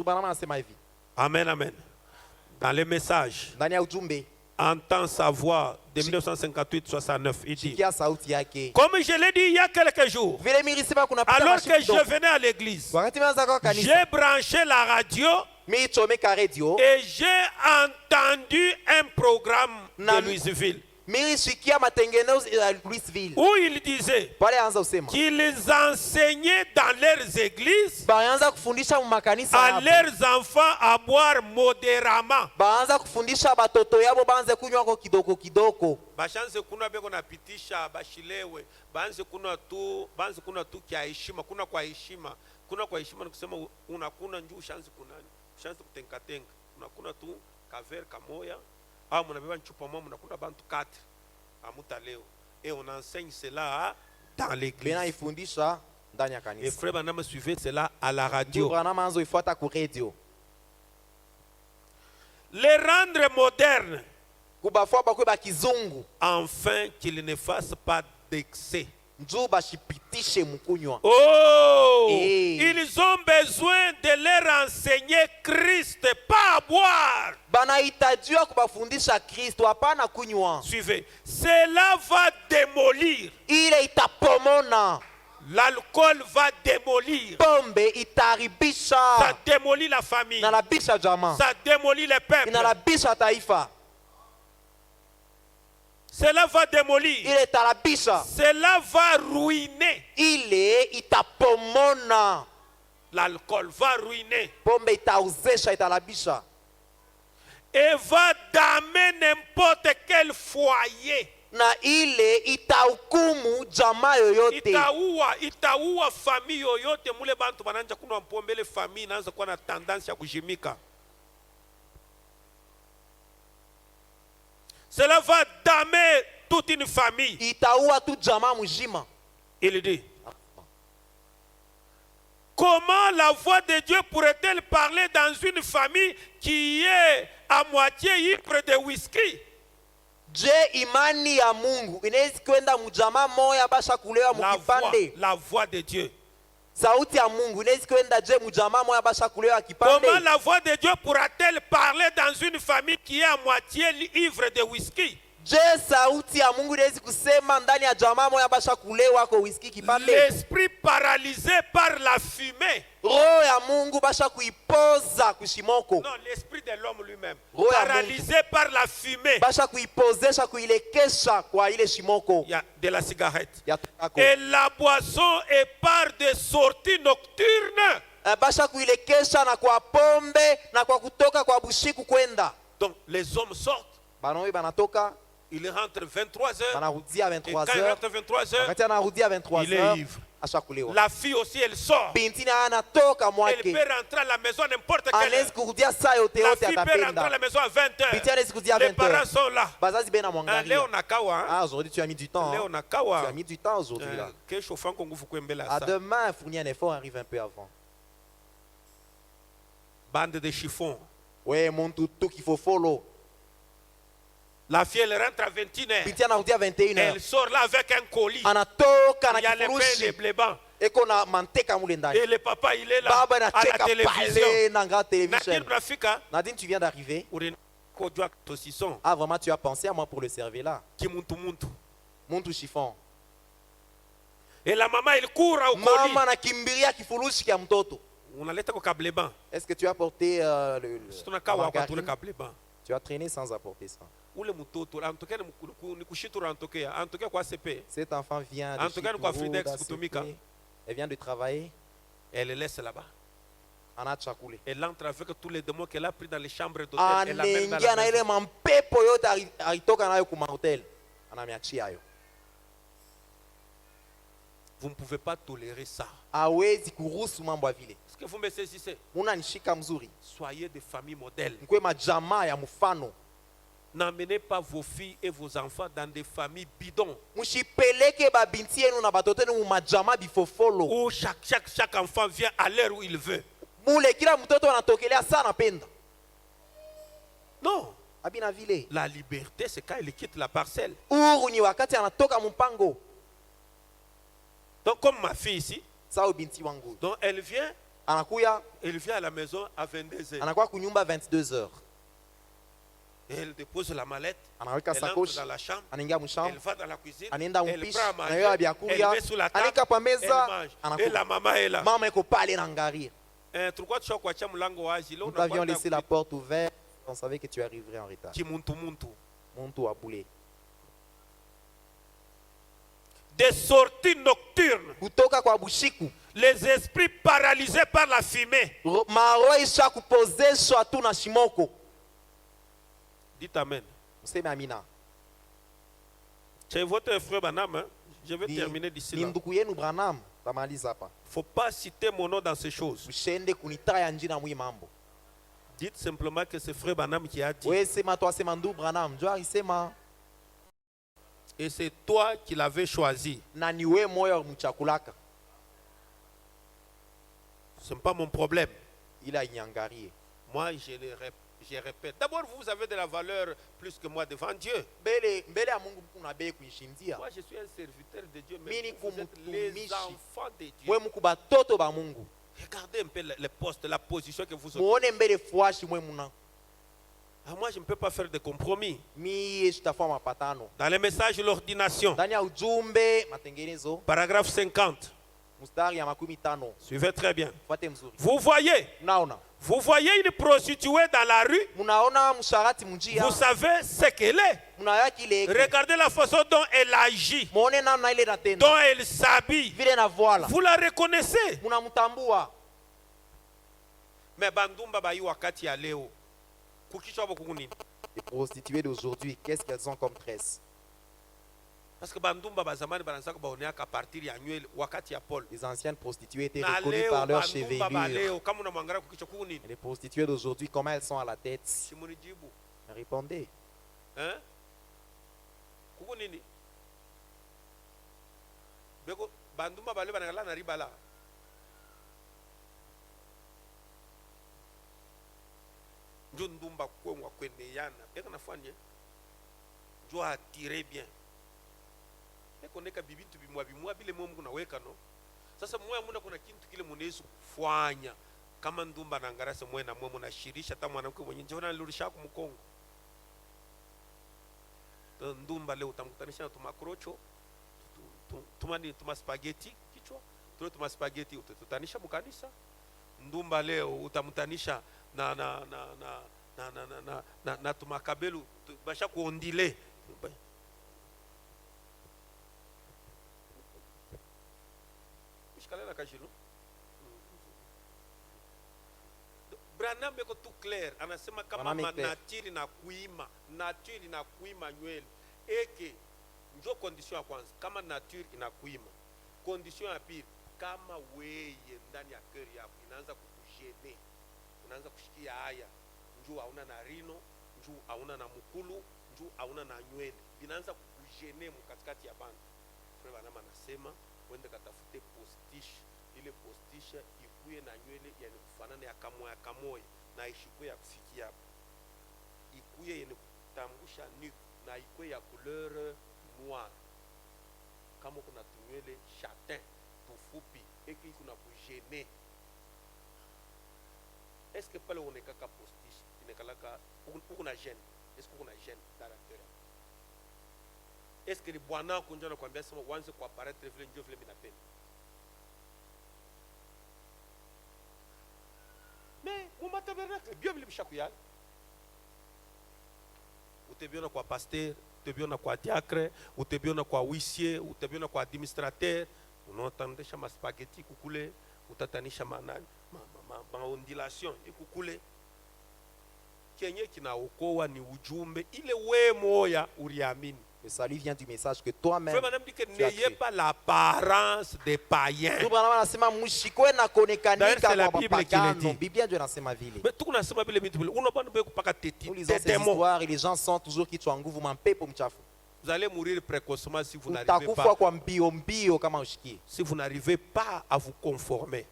Amen, amen. Dans les messages, entend sa voix de 1958-69, il dit, comme je l'ai dit il y a quelques jours, alors que je venais à l'église, j'ai branché la radio et j'ai entendu un programme de Louisville où il disait qu'ils enseignaient dans leurs églises à leurs enfants à boire modérément. Bashanze kuna beko napitisha bashilewe banze kuna tu kia heshima kuna kwa heshima ni kusema unakuna njoo shanze kutenga unakuna tu kaver kamoya au mnabeba chupa moja mnakuna bantu 4 amuta leo et on enseigne cela dans l'église. Et frère Branham suivait cela à la radio. Les rendre modernes afin qu'ils ne fassent pas d'excès. Oh, ils ont besoin de leur enseigner Christ, pas à boire. Suivez, cela va démolir. L'alcool va démolir. Ça démolit la famille. Ça démolit le peuple. Cela va démolir. Cela va ruiner. L'alcool va ruiner. Et va damer n'importe quel foyer. Itaua famille yoyote mule bantu bananja kuna mpombele famille naanza kuwa na tendance ya kujimika. Cela va damer toute une famille. Il dit, comment la voix de Dieu pourrait-elle parler dans une famille qui est à moitié ivre de whisky? La voix de Dieu. Comment la voix de Dieu pourra-t-elle parler dans une famille qui est à moitié ivre de whisky? Je sauti ya Mungu inaweza kusema ndani ya jamaa moja basha kulewa kwa whisky kipande? L'esprit paralysé par la fumée. Roho ya Mungu basha kuipoza kushimoko. Non, l'esprit de l'homme lui-même. Roho ya Paralysé par la fumée. Basha kuipozesha kuilekesha kwa ile shimoko. Il y a de la cigarette. Ya tobacco. Et la boisson est par des sorties nocturnes. Basha kuilekesha na kwa pombe na kwa kutoka kwa bushiku kwenda. Donc les hommes sortent. Banawe banatoka. Il rentre 23h. Banarudia 23h. Et quand il rentre 23h, wakati anarudia 23h, il est ivre. Ashakulewa. La fille aussi, elle sort. Binti na anatoka Elle mwake. peut rentrer à la maison à n'importe quelle heure. Anaweza kurudia saa yote La yote fille peut rentrer à atapenda. la maison à 20h. Binti anaweza kurudia à Les 20h. parents sont là. Bazazi bena Léo mwangalia. Nakawa. Ah, aujourd'hui tu as mis du temps. Léo Tu Nakawa. as mis du temps aujourd'hui là. Que chauffant qu'on vous kwembela À ça. demain, fournir un effort, arrive un peu avant. Bande de chiffons. Ouais, mon tout qu'il faut follow. La fille, elle rentre à 21h. Binti anarudia à 21h. Elle sort là avec un colis. Anatoka na Il y a les pains et les kifurushi. blés blancs. Eko na manteka mule ndani. Et le papa, il est là Baba na à la cheka télévision. pale na grande Nadine télévision. Brafika. Nadine, tu viens d'arriver. Ah, vraiment, tu as pensé à moi pour le servir là. Muntu chiffon. Et la maman, elle court au colis. Mama na kimbiria kifurushi kia mtoto. Unaleta kwa kable ban. Est-ce que tu as porté la margarine? Tu as traîné sans apporter ça. Ule mtoto anatokea ni kushitura anatokea kwa CP. Cet enfant vient de Anatokea kwa Fridex Chituro, kutumika. Elle vient de travailler. Elle le laisse là-bas. Anacha kule. Elle entre avec tous les démons qu'elle a pris dans les chambres d'hôtel. Elle l'amène dans Anaingia na la ile maison. mampepo yote alitoka nayo kuma hotel. Anamiachia yo. Vous ne pouvez pas tolérer ça. Hawezi kuruhusu mambo ya vile. Est-ce que vous me saisissez? Unanishika mzuri. Soyez des familles modèles. Mkwe majamaa ya mfano. N'amenez pas vos filles et vos enfants dans des familles bidons. Mshipeleke babinti yenu na batoto yenu mu majamaa bifofolo. Où chaque enfant vient à l'heure où il veut. Mule kila mtoto anatokelea sana penda. Non. Abina vile. La liberté, c'est quand il quitte la parcelle. Uru ni wakati anatoka mpango. Donc comme ma fille ici, Sao binti wangu. donc elle vient à la maison à 22h. Anakuwa kunyumba 22h. Et elle dépose la mallette. Anaweka Elle entre sakoshi. dans la chambre. Anaingia Elle mshambo. va dans la cuisine. Anaenda Elle mpishi. prend à manger. Anayo Elle byakuria. met sur la table. Anika pa Elle meza. mange. Et la maman est là. Mama iko pale na ngaria. Tulikuwa tushakuachia mlango wazi. Leo Nous avions laissé la porte ouverte. On savait que tu arriverais en retard. Muntu abule. Des sorties nocturnes. Kutoka kwa bushiku. Les esprits paralysés par la fumée. Maroho isha kupozeshwa tu na shimoko. Dites amen. Mseme amina. C'est votre frère Banam. Je vais terminer d'ici là. Ni ndugu yenu Branham. Tamaliza hapa. Faut pas citer mon nom dans ces choses. Ushende kunitaya njina mwi mambo. Dites simplement que c'est frère Banam qui a dit. Wewe sema toi sema ndugu Branham. Njoo alisema. Et c'est toi qui l'avais choisi. Na ni wewe moyo mchakulaka. Ce n'est pas mon problème. Il a inyangarie. Moi, je répète. D'abord, vous avez de la valeur plus que moi devant Dieu. Moi, je suis un serviteur de Dieu, mais vous êtes les enfants de Dieu. Regardez un peu les postes, la position que vous occupez. Moi, je ne peux pas faire de compromis. Dans les messages de l'ordination, paragraphe 50. Suivez très bien. Vous voyez une prostituée dans la rue. Vous savez ce qu'elle est. Regardez la façon dont elle agit, dont elle s'habille. Vous la reconnaissez. Mais bandumba bayi wakati ya leo. Les prostituées d'aujourd'hui, qu'est-ce qu'elles ont comme tresse? Parce que bandumba bazamani banazaka baoneaka à partir ya nywele wakati ya Paul. Les anciennes prostituées étaient reconnues par leur chevelure. Les prostituées d'aujourd'hui, comment elles sont à la tête? Répondez. Hein? Kukunini? Beko bandumba bale banagala na ribala. Ndumba kwa kwende yana. Eka nafanye. Jo attirer bien. Koneka bibintu bimwa bile Mungu naweka no. Sasa mwe muna kuna kintu kile munesu kufanya kama ndumba na ngarase mwe na mwe munashirisha hata mwanamke mwenye njona nilisha kumkongo. ndumba leo utamkutanisha na tumakrocho, tuma spaghetti kichwa, tuma spaghetti utakutanisha mkanisa. Ndumba leo utamtanisha na tumakabelu basha kuondile. Mishikalela kajilu. Branham iko tu clair, anasema kama natiri na kuima nywele eke njo condition ya kwanza. Kama nature inakuima, condition ya pili, kama weye ndani ya keri yako inaanza kukujene, unaanza kushikia haya, njoo hauna na rino, njoo hauna na mukulu, njoo hauna na nywele, inaanza kukujene mkatikati ya banda. Frère Branham anasema wende katafute postiche, ile postiche ikuye na nywele yani kufanana ya kamoya na ishikwe ya kufikia hapo, ikuye yani kutambusha ni na ikuye ya couleur noir. Kama kuna tunywele châtain tufupi eki kuna kujene, est-ce que pale unekaka postiche inekalaka kuna gêne? Est-ce que kuna gêne dans la cœur? Est-ce que ni bwana kunja na kwambia sema wanze kwa paraître vile ndio vile minapenda? Mais muma tabernacle bio vile bishakuyala, utebiona kwa pasteur, utebiona kwa diacre, utebiona kwa huissier, utebiona kwa administrateur, unotandesha ma spaghetti kukule, utatanisha manani maondilation ikukule. Kenye kinaokoa ni ujumbe ile we moya uriamini. Le salut vient du message que toi-même n'ayez pas l'apparence des païens. D'ailleurs, c'est la Bible qui le dit. Mais tout le nous lisons ces histoires et les gens sont toujours qui chwangu vous m'en paie pour m'chafu. Vous allez mourir précocement si vous n'arrivez pas. Si vous n'arrivez pas à vous conformer.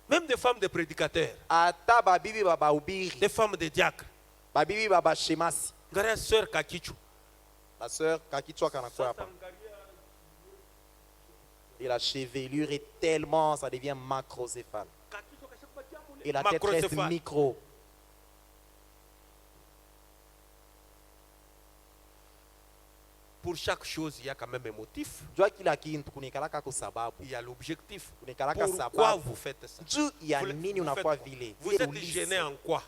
Même des femmes de prédicateurs, des femmes de diacres, la sœur Kakichu, et la chevelure est tellement, ça devient macrocéphale. Et la tête reste micro. Pour chaque chose, il y a quand même un motif. Il y a l'objectif. Pourquoi vous faites ça? Vous êtes gêné en quoi?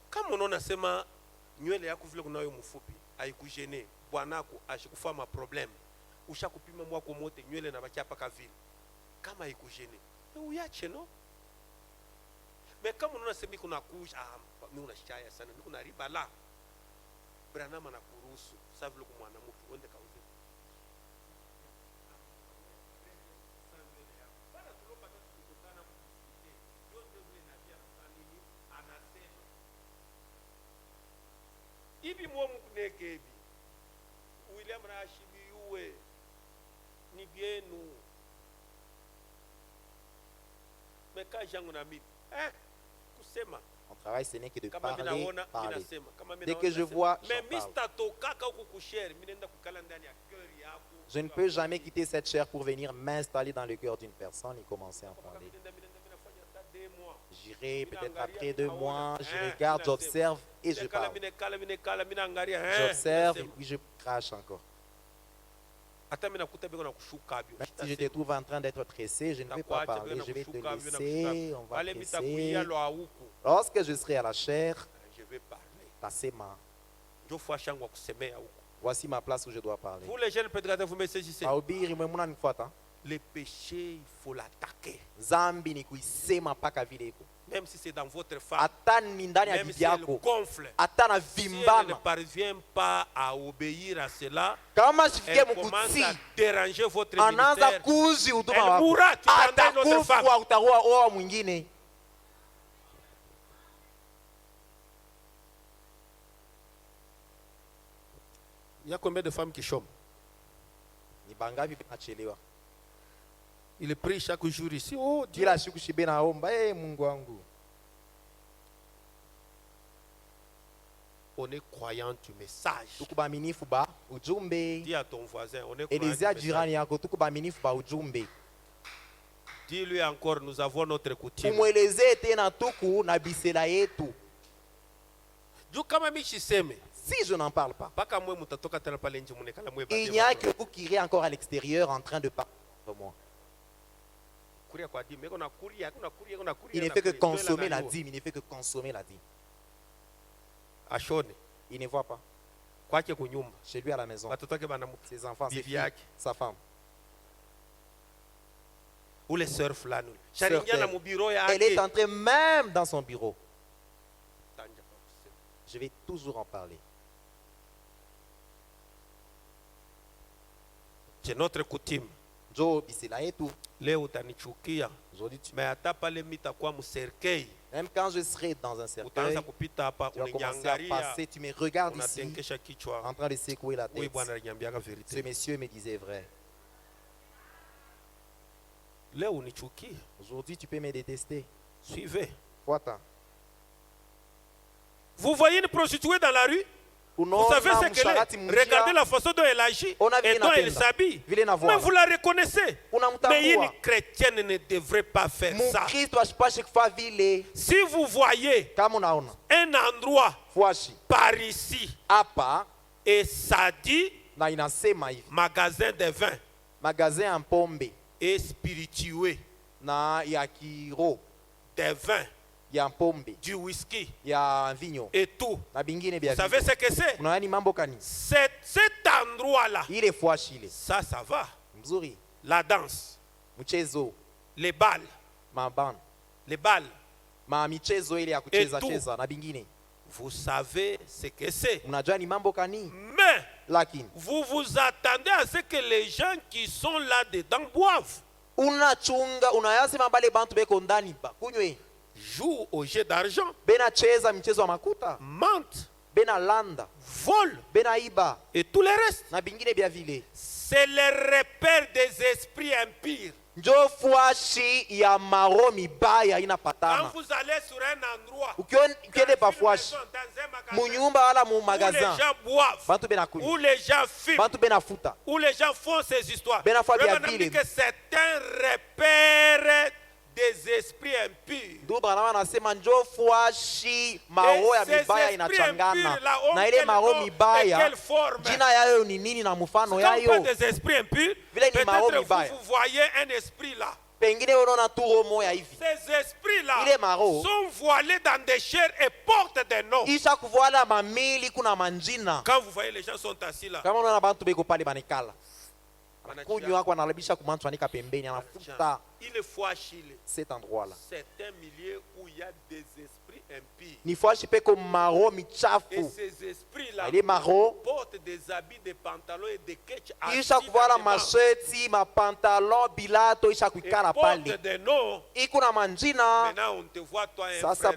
Kama unaona sema nywele yako vile kunayo mfupi haikujene, bwanako ashikufa ma problem, ushakupima mwako mote nywele na bakia paka vile, kama haikujene uyache, no? Mais kama unaona sema kuna kuja mimi unashaya sana, mimi kuna riba la Branham anakuruhusu sasa vile kwa mwanamke uende kauze. Ibi mwo mkuneke ibi William Rashibi yuwe ni bienu meka jangu na mimi kusema. Mon travail, ce n'est que de parler. Dès que je vois, je ne peux jamais quitter cette chair pour venir m'installer dans le cœur d'une personne et commencer à en parler. J'irai peut-être après 2 mois, je regarde, j'observe et je parle. J'observe et puis je crache encore. Si je te trouve en train d'être pressé, je ne vais pas parler, je vais te laisser, on va presser. Lorsque je serai à la chair, je vais parler. Voici ma place où je dois parler. Vous les jeunes prédicateurs, vous me saisissez. Le péché, il faut l'attaquer. Même si c'est dans votre femme, même si elle gonfle, si elle ne parvient pas à obéir à cela, elle commence à déranger votre ministère, elle mourra, tu prendras une autre femme. Il y a combien de femmes qui chôment? Il prie chaque jour ici. Oh Dieu. On est croyant du message. Dis à ton voisin, on est croyant du message. Dis-lui encore, nous avons notre coutume. Kumweleze ete na tuku na bisela yetu. Si je n'en parle pas, il n'y a que vous qui irez encore à l'extérieur en train de parler de moi. Il ne fait que consommer la dîme, il ne fait que consommer la dîme. Il ne voit pas. Chez lui à la maison, ses enfants, ses filles, sa femme. Ou les sœurs flânent. Elle est entrée même dans son bureau. Je vais toujours en parler. C'est notre coutume. Même quand je serai dans un cercueil, tu vas commencer à passer, tu me regardes ici, en train de secouer la tête. Ce monsieur me disait vrai. Aujourd'hui, tu peux me détester. Suivez. Vois-t'en. Vous voyez une prostituée dans la rue? Vous savez ce qu'elle est? Regardez la façon dont elle agit et dont elle s'habille. Mais vous la reconnaissez. Mais une chrétienne ne devrait pas faire ça. Si vous voyez un endroit par ici et ça dit magasin de vin, magasin en pombe et spiritueux, na yakiro des vins, ya pombe, du whisky, ya vinyo et tout. Vous savez ce que c'est? Cet endroit-là, ça va. La danse, les balles, les balles, et tout. Vous savez ce que c'est. Mais vous vous attendez à ce que les gens qui sont là-dedans boivent. Jouent au jeu d'argent, mentent, volent et tout le reste. C'est le repère des esprits impurs. Quand vous allez sur un endroit où les gens boivent, où les gens fument, où les gens font ces histoires, vraiment que c'est un repère des esprits impurs. Et ces esprits impurs là ont quelle forme? Quand on parle des esprits impurs, peut-être vous voyez un esprit là. Ces esprits-là sont voilés dans des chairs et portent des noms. Quand vous voyez les gens sont assis là, il faut achiller. Cet endroit-là. C'est un milieu où il y a des esprits impies. Et ces esprits-là portent des habits, des pantalons et des ketchs assis dans et portent des noms. Maintenant on te voit toi un frère.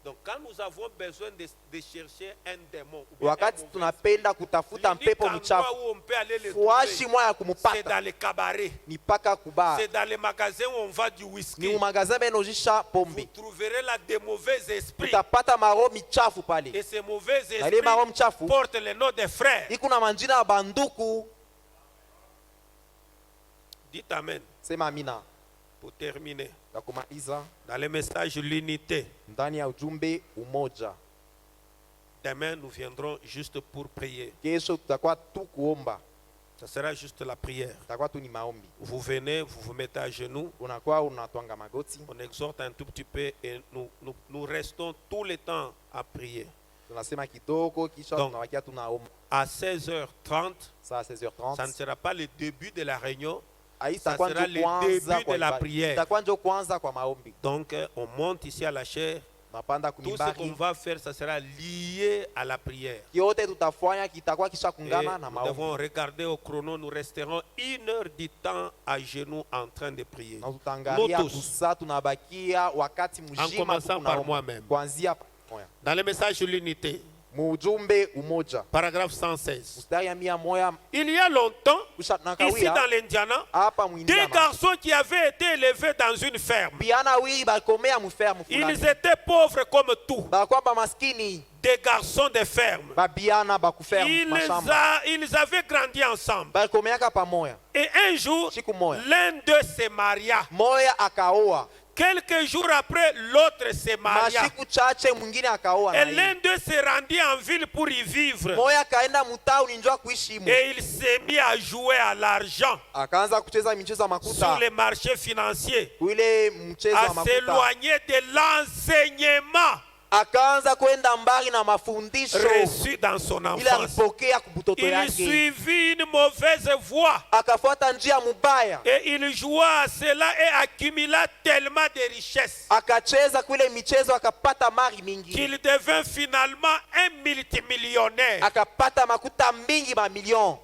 Donc quand nous avons besoin de chercher un démon, c'est dans les cabarets, c'est dans les magasins où on vend du whisky. Vous trouverez là des mauvais esprits. Et ces mauvais esprits portent le nom des frères. Dites Amen. Pour terminer, dans le message de l'unité, demain nous viendrons juste pour prier. Ça sera juste la prière. Vous venez, vous vous mettez à genoux, on exhorte un tout petit peu et nous restons tout le temps à prier. Donc, à 16h30, ça ne sera pas le début de la réunion. Ça sera le début de la prière. Donc on monte ici à la chaire. Tout ce qu'on va faire, ça sera lié à la prière. Et nous devons regarder au chrono, nous resterons 1 heure du temps à genoux en train de prier. Nous tous. En commençant par moi-même. Dans le message de l'unité. Paragraphe 116. Il y a longtemps, ici dans l'Indiana, des garçons qui avaient été élevés dans une ferme. Ils étaient pauvres comme tout. des garçons de ferme. babiana bakuferme mashamba Ils avaient grandi ensemble. balikomeaka pamoya Et un jour, siku moya l'un d'eux se maria. moya akaoa Quelques jours après, l'autre se maria. masiku chache mwingine akaoa Et na l'un yeye. d'eux se rendit en ville pour y vivre. moya akaenda mutauni njoo kuishi mu Et il s'est mis à jouer à l'argent akaanza kucheza michezo ya sur makuta les marchés financiers, kuile mchezo wa à makuta s'éloigner de l'enseignement akaanza kwenda mbali na mafundisho reçu dans son ile enfance. alipokea kubutoto Il yake suivit une mauvaise voie akafuata njia mubaya et il joua à cela et accumula tellement de richesses akacheza kuile michezo akapata mali mingi qu'il devint finalement un multimillionnaire. akapata makuta mingi mamilion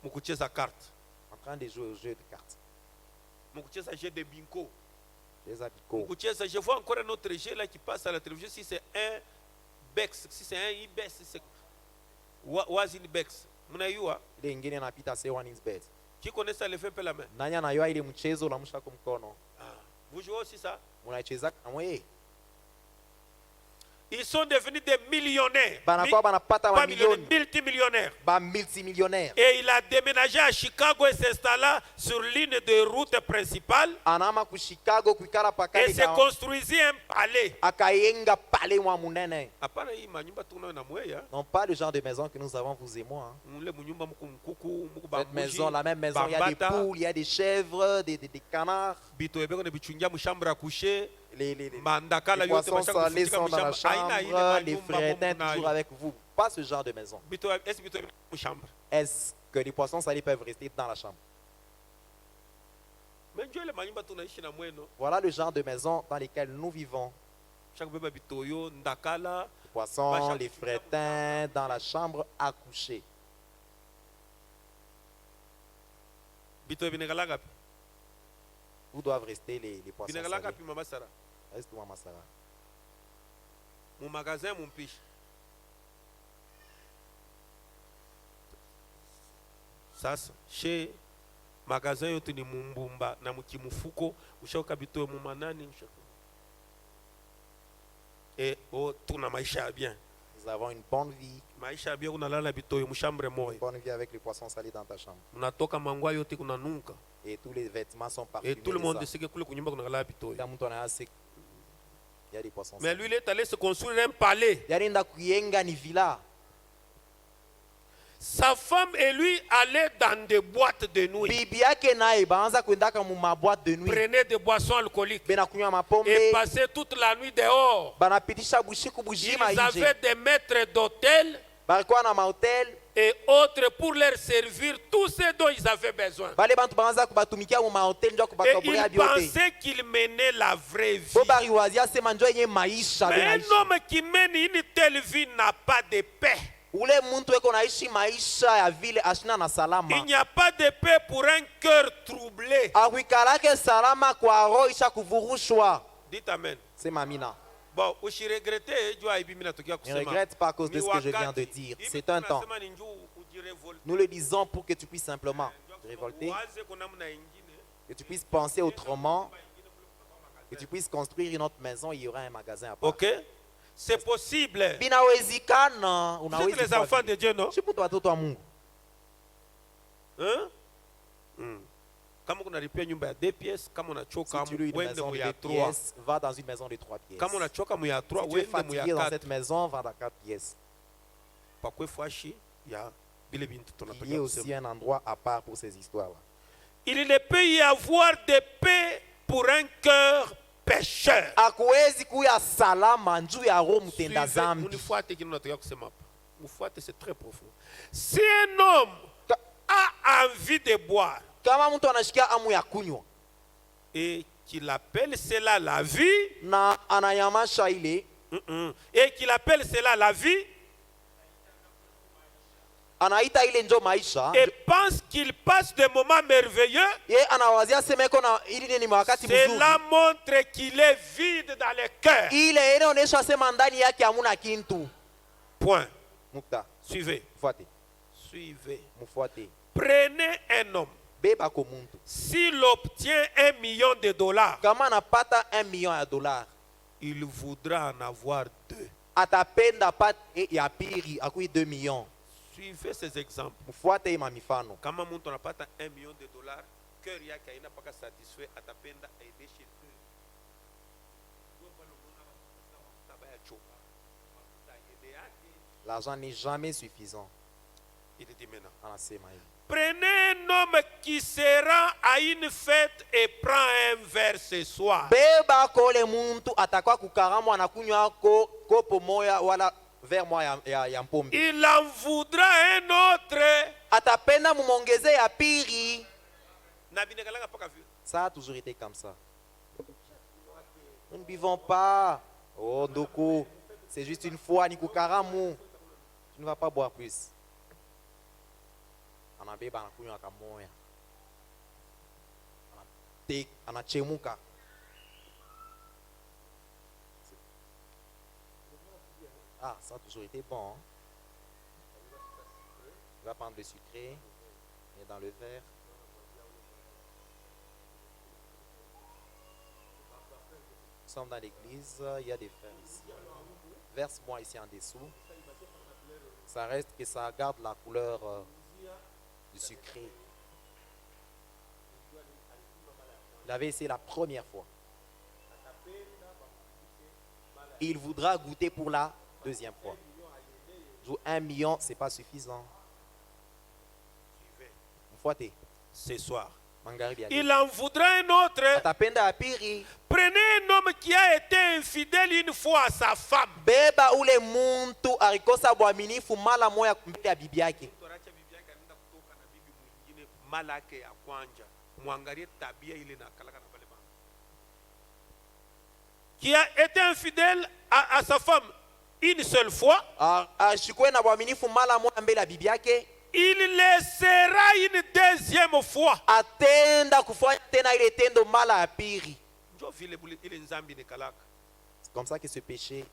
Mukucheza carte, en train de jouer au jeu de cartes mukucheza jeu de bingo, cheza biko mukucheza. Je vois encore un autre jeu là qui passe à la télévision. Si c'est un Bex, si c'est un Ibex, si c'est Wazin Bex. Mnayua? ile ingine inapita say one is best Qui connaît ça, levez un peu la main. nani anayua ile mchezo la mshaka mkono Ah. Vous jouez aussi ça? unaicheza amwe Ils sont devenus des millionnaires. banakuwa banapata Pas millionnaires, mamilioni multimillionnaires. ba multimillionnaire Et il a déménagé à Chicago et s'installa sur l'une des routes principales anama ku Chicago kuikala et pakali se construisit un palais. akayenga pale mwa munene Hapana hii manyumba tunayo na mweya. non pas le genre de maison que nous avons vous et moi hein. Mule munyumba muku mkuku, muku Cette bambuji, maison, la même maison, il y a des bambata, poules, il y a des chèvres, des canards. bito ebeko ne bichungia mushamba à coucher. Les Mandakala yote poissons bashaka salés kufutika sont dans la mushamba. Aina ile chambre, les manyumba frétins muku toujours nayo. avec vous. Pas ce genre de maison. Bito est bito mushamba. Est-ce que les poissons salés peuvent rester dans la chambre? Mais njoo ile manyumba tunaishi na mweno. Voilà le genre de maison dans lesquelles nous vivons. Shaka beba bitoyo ndakala. Les poissons, les frétins dans la chambre à coucher. Bito binegala gapi? Où doivent rester les poissons Binegala salés? gapi mama Sara? Reste où, Mama Sarah? Mon magasin mon piche. Sasa chez magasin yote ni mumbumba na mukimufuko ushaka bitoyo mu manani ushaka. Et oh tuna maisha bien. Nous avons une bonne vie. Maisha bien unalala bitoyo mushambre Une moyo. bonne vie avec les poissons salés dans ta chambre. Unatoka mangwa yote kuna nunka. Et tous les vêtements sont parfumés. Et tout le de monde ça. sait que kule kunyumba kuna lala bitoyo. Kila mtu anayasikia il y a des poissons Mais salés. lui il est allé se construire un palais. Yarinda kuyenga ni villa. Sa femme et lui allaient dans des boîtes de nuit. Bibi yake naye baanza kwendaka mu maboîte de nuit. Prenaient des boissons alcooliques. Bena kunywa mapombe. Et passaient toute la nuit dehors. Banapitisha bushiku Ils bujima avaient nje. des maîtres d'hôtel Balikuwa na mahotel. et autres pour leur servir tout ce dont ils avaient besoin. Bale bantu baanza kubatumikia mu mahotel ndio Et kubakaburia ils biote. pensaient qu'ils menaient la vraie vie. Bo bariwazia sema njo yenye maisha Mais benaishi. un homme qui mène une telle vie n'a pas de paix. Ule muntu eko naishi maisha ya vile ashina na Il salama. n'y a pas de paix pour un cœur troublé. Akuikalake salama kwa roho isha kuvurushwa. Dites amen. Sema amina. Bon, usiregrete jua hivi mimi natokia Ne kusema. regrette pas à cause de ce que je viens de Wakati, dire. hivi C'est un temps. tunasema ni njoo ujirevolte. Nous le disons pour que tu puisses simplement te révolter, Uanze kwa namna ingine. que tu puisses penser autrement, que tu puisses construire une autre maison, il y aura un magasin à part. OK? C'est possible. Binawezekana, Vous êtes unaweza les enfants kwa de Dieu, non? vile. Mtu watoto wa Mungu. Hein? Kama unalipia nyumba ya 2 pièces, kama unachoka Si tu loues une uende maison mu de ya 2 3. pièces, va dans une maison de 3 pièces. Kama unachoka mu ya 3, Si tu es uende mu ya fatigué dans 4. cette maison, va dans 4 pièces. Pakwe fashi ya bile bintu Il y a tunatoka aussi kusema. un endroit à part pour ces histoires-là. Il ne peut y avoir de paix pour un cœur pécheur. Hakuwezi kuya salama juu ya roho mtenda Suivez, zambi. munifuate kile unataka kusema hapa. Mufuate, c'est très profond. Si un homme a envie de boire Kama mtu anashikia amu ya kunywa et qu'il appelle cela la vie, na anayamasha ile, et qu'il appelle cela la vie, anaita ile njo maisha, et pense qu'il passe des moments merveilleux, ye anawazia sema iko na ili ni wakati mzuri. cela montre qu'il est vide dans le cœur. Ile inaonyesha sema ndani yake hamuna kintu. Point. Mukta, Suivez. mfuate, Suivez. mfuate. Prenez un homme. Beba ko muntu. S'il obtient $1 million, Kama anapata $1 million, il voudra en avoir 2. atapenda pat ya piri akui 2 millions. Suivez ces exemples. Mfuate ima mifano. Kama mtu anapata $1 million, cœur yake haina paka satisfait, atapenda aider chez eux. L'argent n'est jamais suffisant. Il dit maintenant. Anasema hivi. Prenez un homme qui sera à une fête et prend un verre ce soir. Beba kole muntu atakwa kukaramu anakunywa kopo moya wala verre moya ya mpombe. Il en voudra un autre. Atapenda mumongeze ya piri. Ça a toujours été comme ça. Nous ne buvons pas. Oh Ndoko, c'est juste une fois ni kukaramu. Tu ne vas pas boire plus. Anabeba anakunywa kamoya. Anachemuka. Ah, ça a toujours été bon. Hein? Il va prendre le sucré. Il est dans le verre. Nous sommes dans l'église. Il y a des frères ici. Verse-moi ici en dessous. Ça reste que ça garde la couleur du sucré. Il avait essayé la première fois. Il voudra goûter pour la deuxième fois. 1 million, ce n'est pas suffisant. Ce soir. Magharibi Il en voudra un autre. atapenda apiri. Prenez un homme qui a été infidèle une fois à sa femme. Beba ule muntu alikosa bwaminifu mala moya mbele ya bibi yake. Qui a été infidèle à sa femme une seule fois. Ashikwe na bwaminifu mala moya mbele ya bibi yake. Il laissera une deuxième fois. Atenda kufanya tena ile tendo mala ya pili. C'est comme ça que ce péché.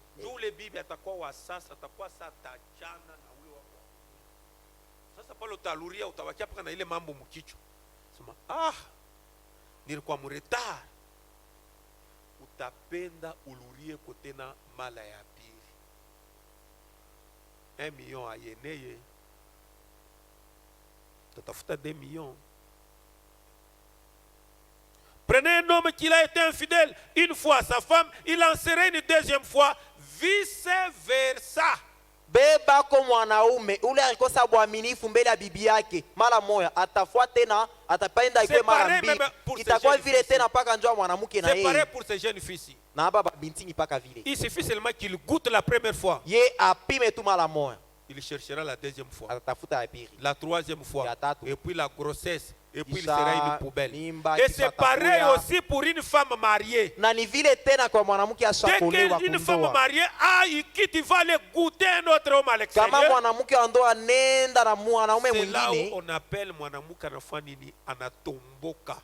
Nilikuwa muretard. Utapenda ulurie kotena mala ya pili. 1 million ayeneye. Tatafuta 2 millions. Prenez un homme qui a été infidèle une fois à sa femme, il en serait une deuxième fois, vice versa. Beba ko mwanaume ule alikosa bwaminifu mbele ya bibi yake mara moja atafua tena atapenda ikwe mara mbili. Itakuwa vile tena paka njoo mwanamke na yeye. C'est pareil pour ces jeunes filles. Na baba binti paka vile. Il suffit seulement qu'il goûte la première fois. Ye apime tu mara moja. Il cherchera la deuxième fois, la troisième fois, et puis la grossesse, et puis il Kisha, sera une poubelle. Mimba, Et c'est pareil aussi pour une femme mariée. Dès qu'une femme mariée il quitte, il va aller goûter un autre homme à l'extérieur. C'est là où on appelle mwanamuke anafanya nini? Anatomboka.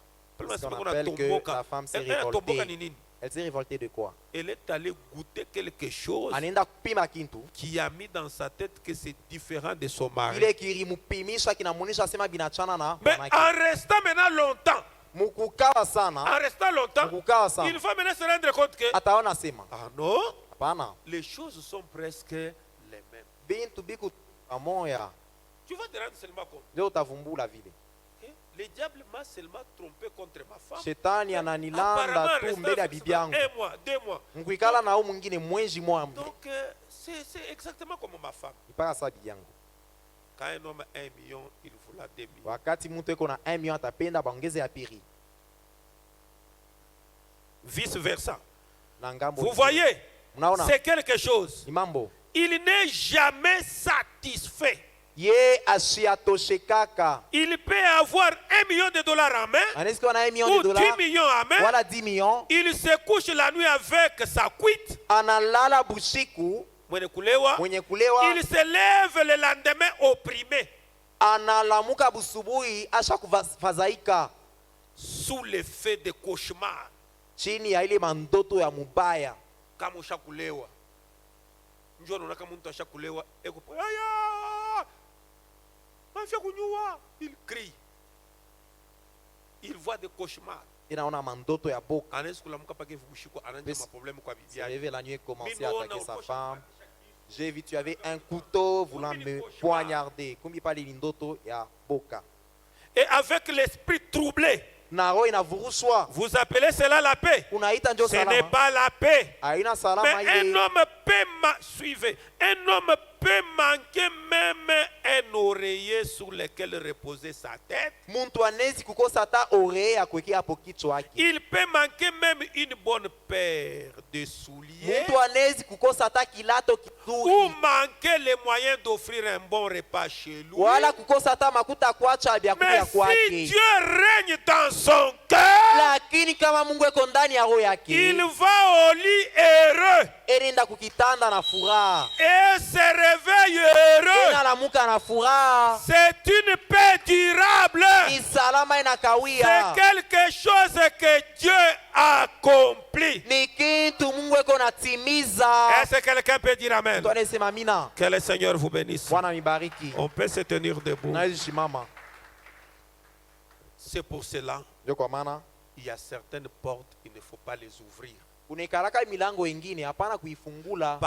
La femme s'est révoltée. Elle s'est révoltée de quoi? Elle est allée goûter quelque chose qui a mis dans sa tête que c'est différent de son mari. Mais en restant maintenant longtemps, il va maintenant se rendre compte que ah non, les choses sont presque les mêmes. Tu vas te rendre seulement compte. Le diable m'a seulement trompé contre ma femme. Shetani ananilanda tu mbele ya bibi yangu. 1 mois, 2 mois. Mkuikala na huyu mwingine mwezi mmoja. Donc c'est exactement comme ma femme. Ipaka sa bibi yangu. Quand un homme a 1 million, il voula 2 millions. Wakati mtu eko na 1 million atapenda baongeze ya pili. Vice versa. Vous voyez, c'est quelque chose. Imambo. Il n'est jamais satisfait. Ye ashiatoshekaka. Il peut avoir $1 million en main, ou 10 millions en main. Voilà 10 millions. Il se couche la nuit avec sa cuite. Analala bushiku. Mwenye kulewa. Il se lève le lendemain opprimé. Analamuka busubuhi asha kufadhaika. Sous l'effet de cauchemar. Chini ya ile mandoto ya mubaya. Kama ushakulewa. Njoo unaona kama mtu ashakulewa eko aya! Il crie. Il voit des cauchemars. Inaona mandoto ya boka. Anaweza kulamuka pake vushiko anaanza maproblème kwa bibi yake. La nuit commencer à attaquer sa femme. J'ai vu, tu avais un couteau voulant me poignarder. Kumbi pali lindoto ya boka. Et avec l'esprit troublé, Naro inavurushwa. vous appelez cela la paix. Unaita njo Ce n'est salama. pas la paix. Aina salama Mais un ile. homme peut suivez, un homme peut manquer même un oreiller sur lequel reposer sa tête. Muntu anezi kukosa ta oreille ya kuwekea hapo kichwa yake. Il peut manquer même une bonne paire de souliers. Muntu anezi kukosa ta kilato Ou kizuri. manquer les moyens d'offrir un bon repas chez lui. Wala kukosa ta makuta kuacha vya Mais kulia si kwake. Dieu règne dans son cœur, Lakini kama Mungu eko ndani ya roho yake, il va au lit heureux erinda kukitanda na furaha. et se réveille heureux. Inalamuka na furaha. C'est une paix durable. Ni salama C'est inakawia. quelque chose que Dieu accomplit. Ni kitu Mungu eko natimiza. Est-ce que quelqu'un peut dire Amen? Mtu anasema amina. Que le Seigneur vous bénisse. Bwana mibariki. On peut se tenir debout. Naweza simama. C'est pour cela Ndio kwa maana il y a certaines portes, il ne faut pas les ouvrir. unaikaraka milango ingine hapana kuifungula.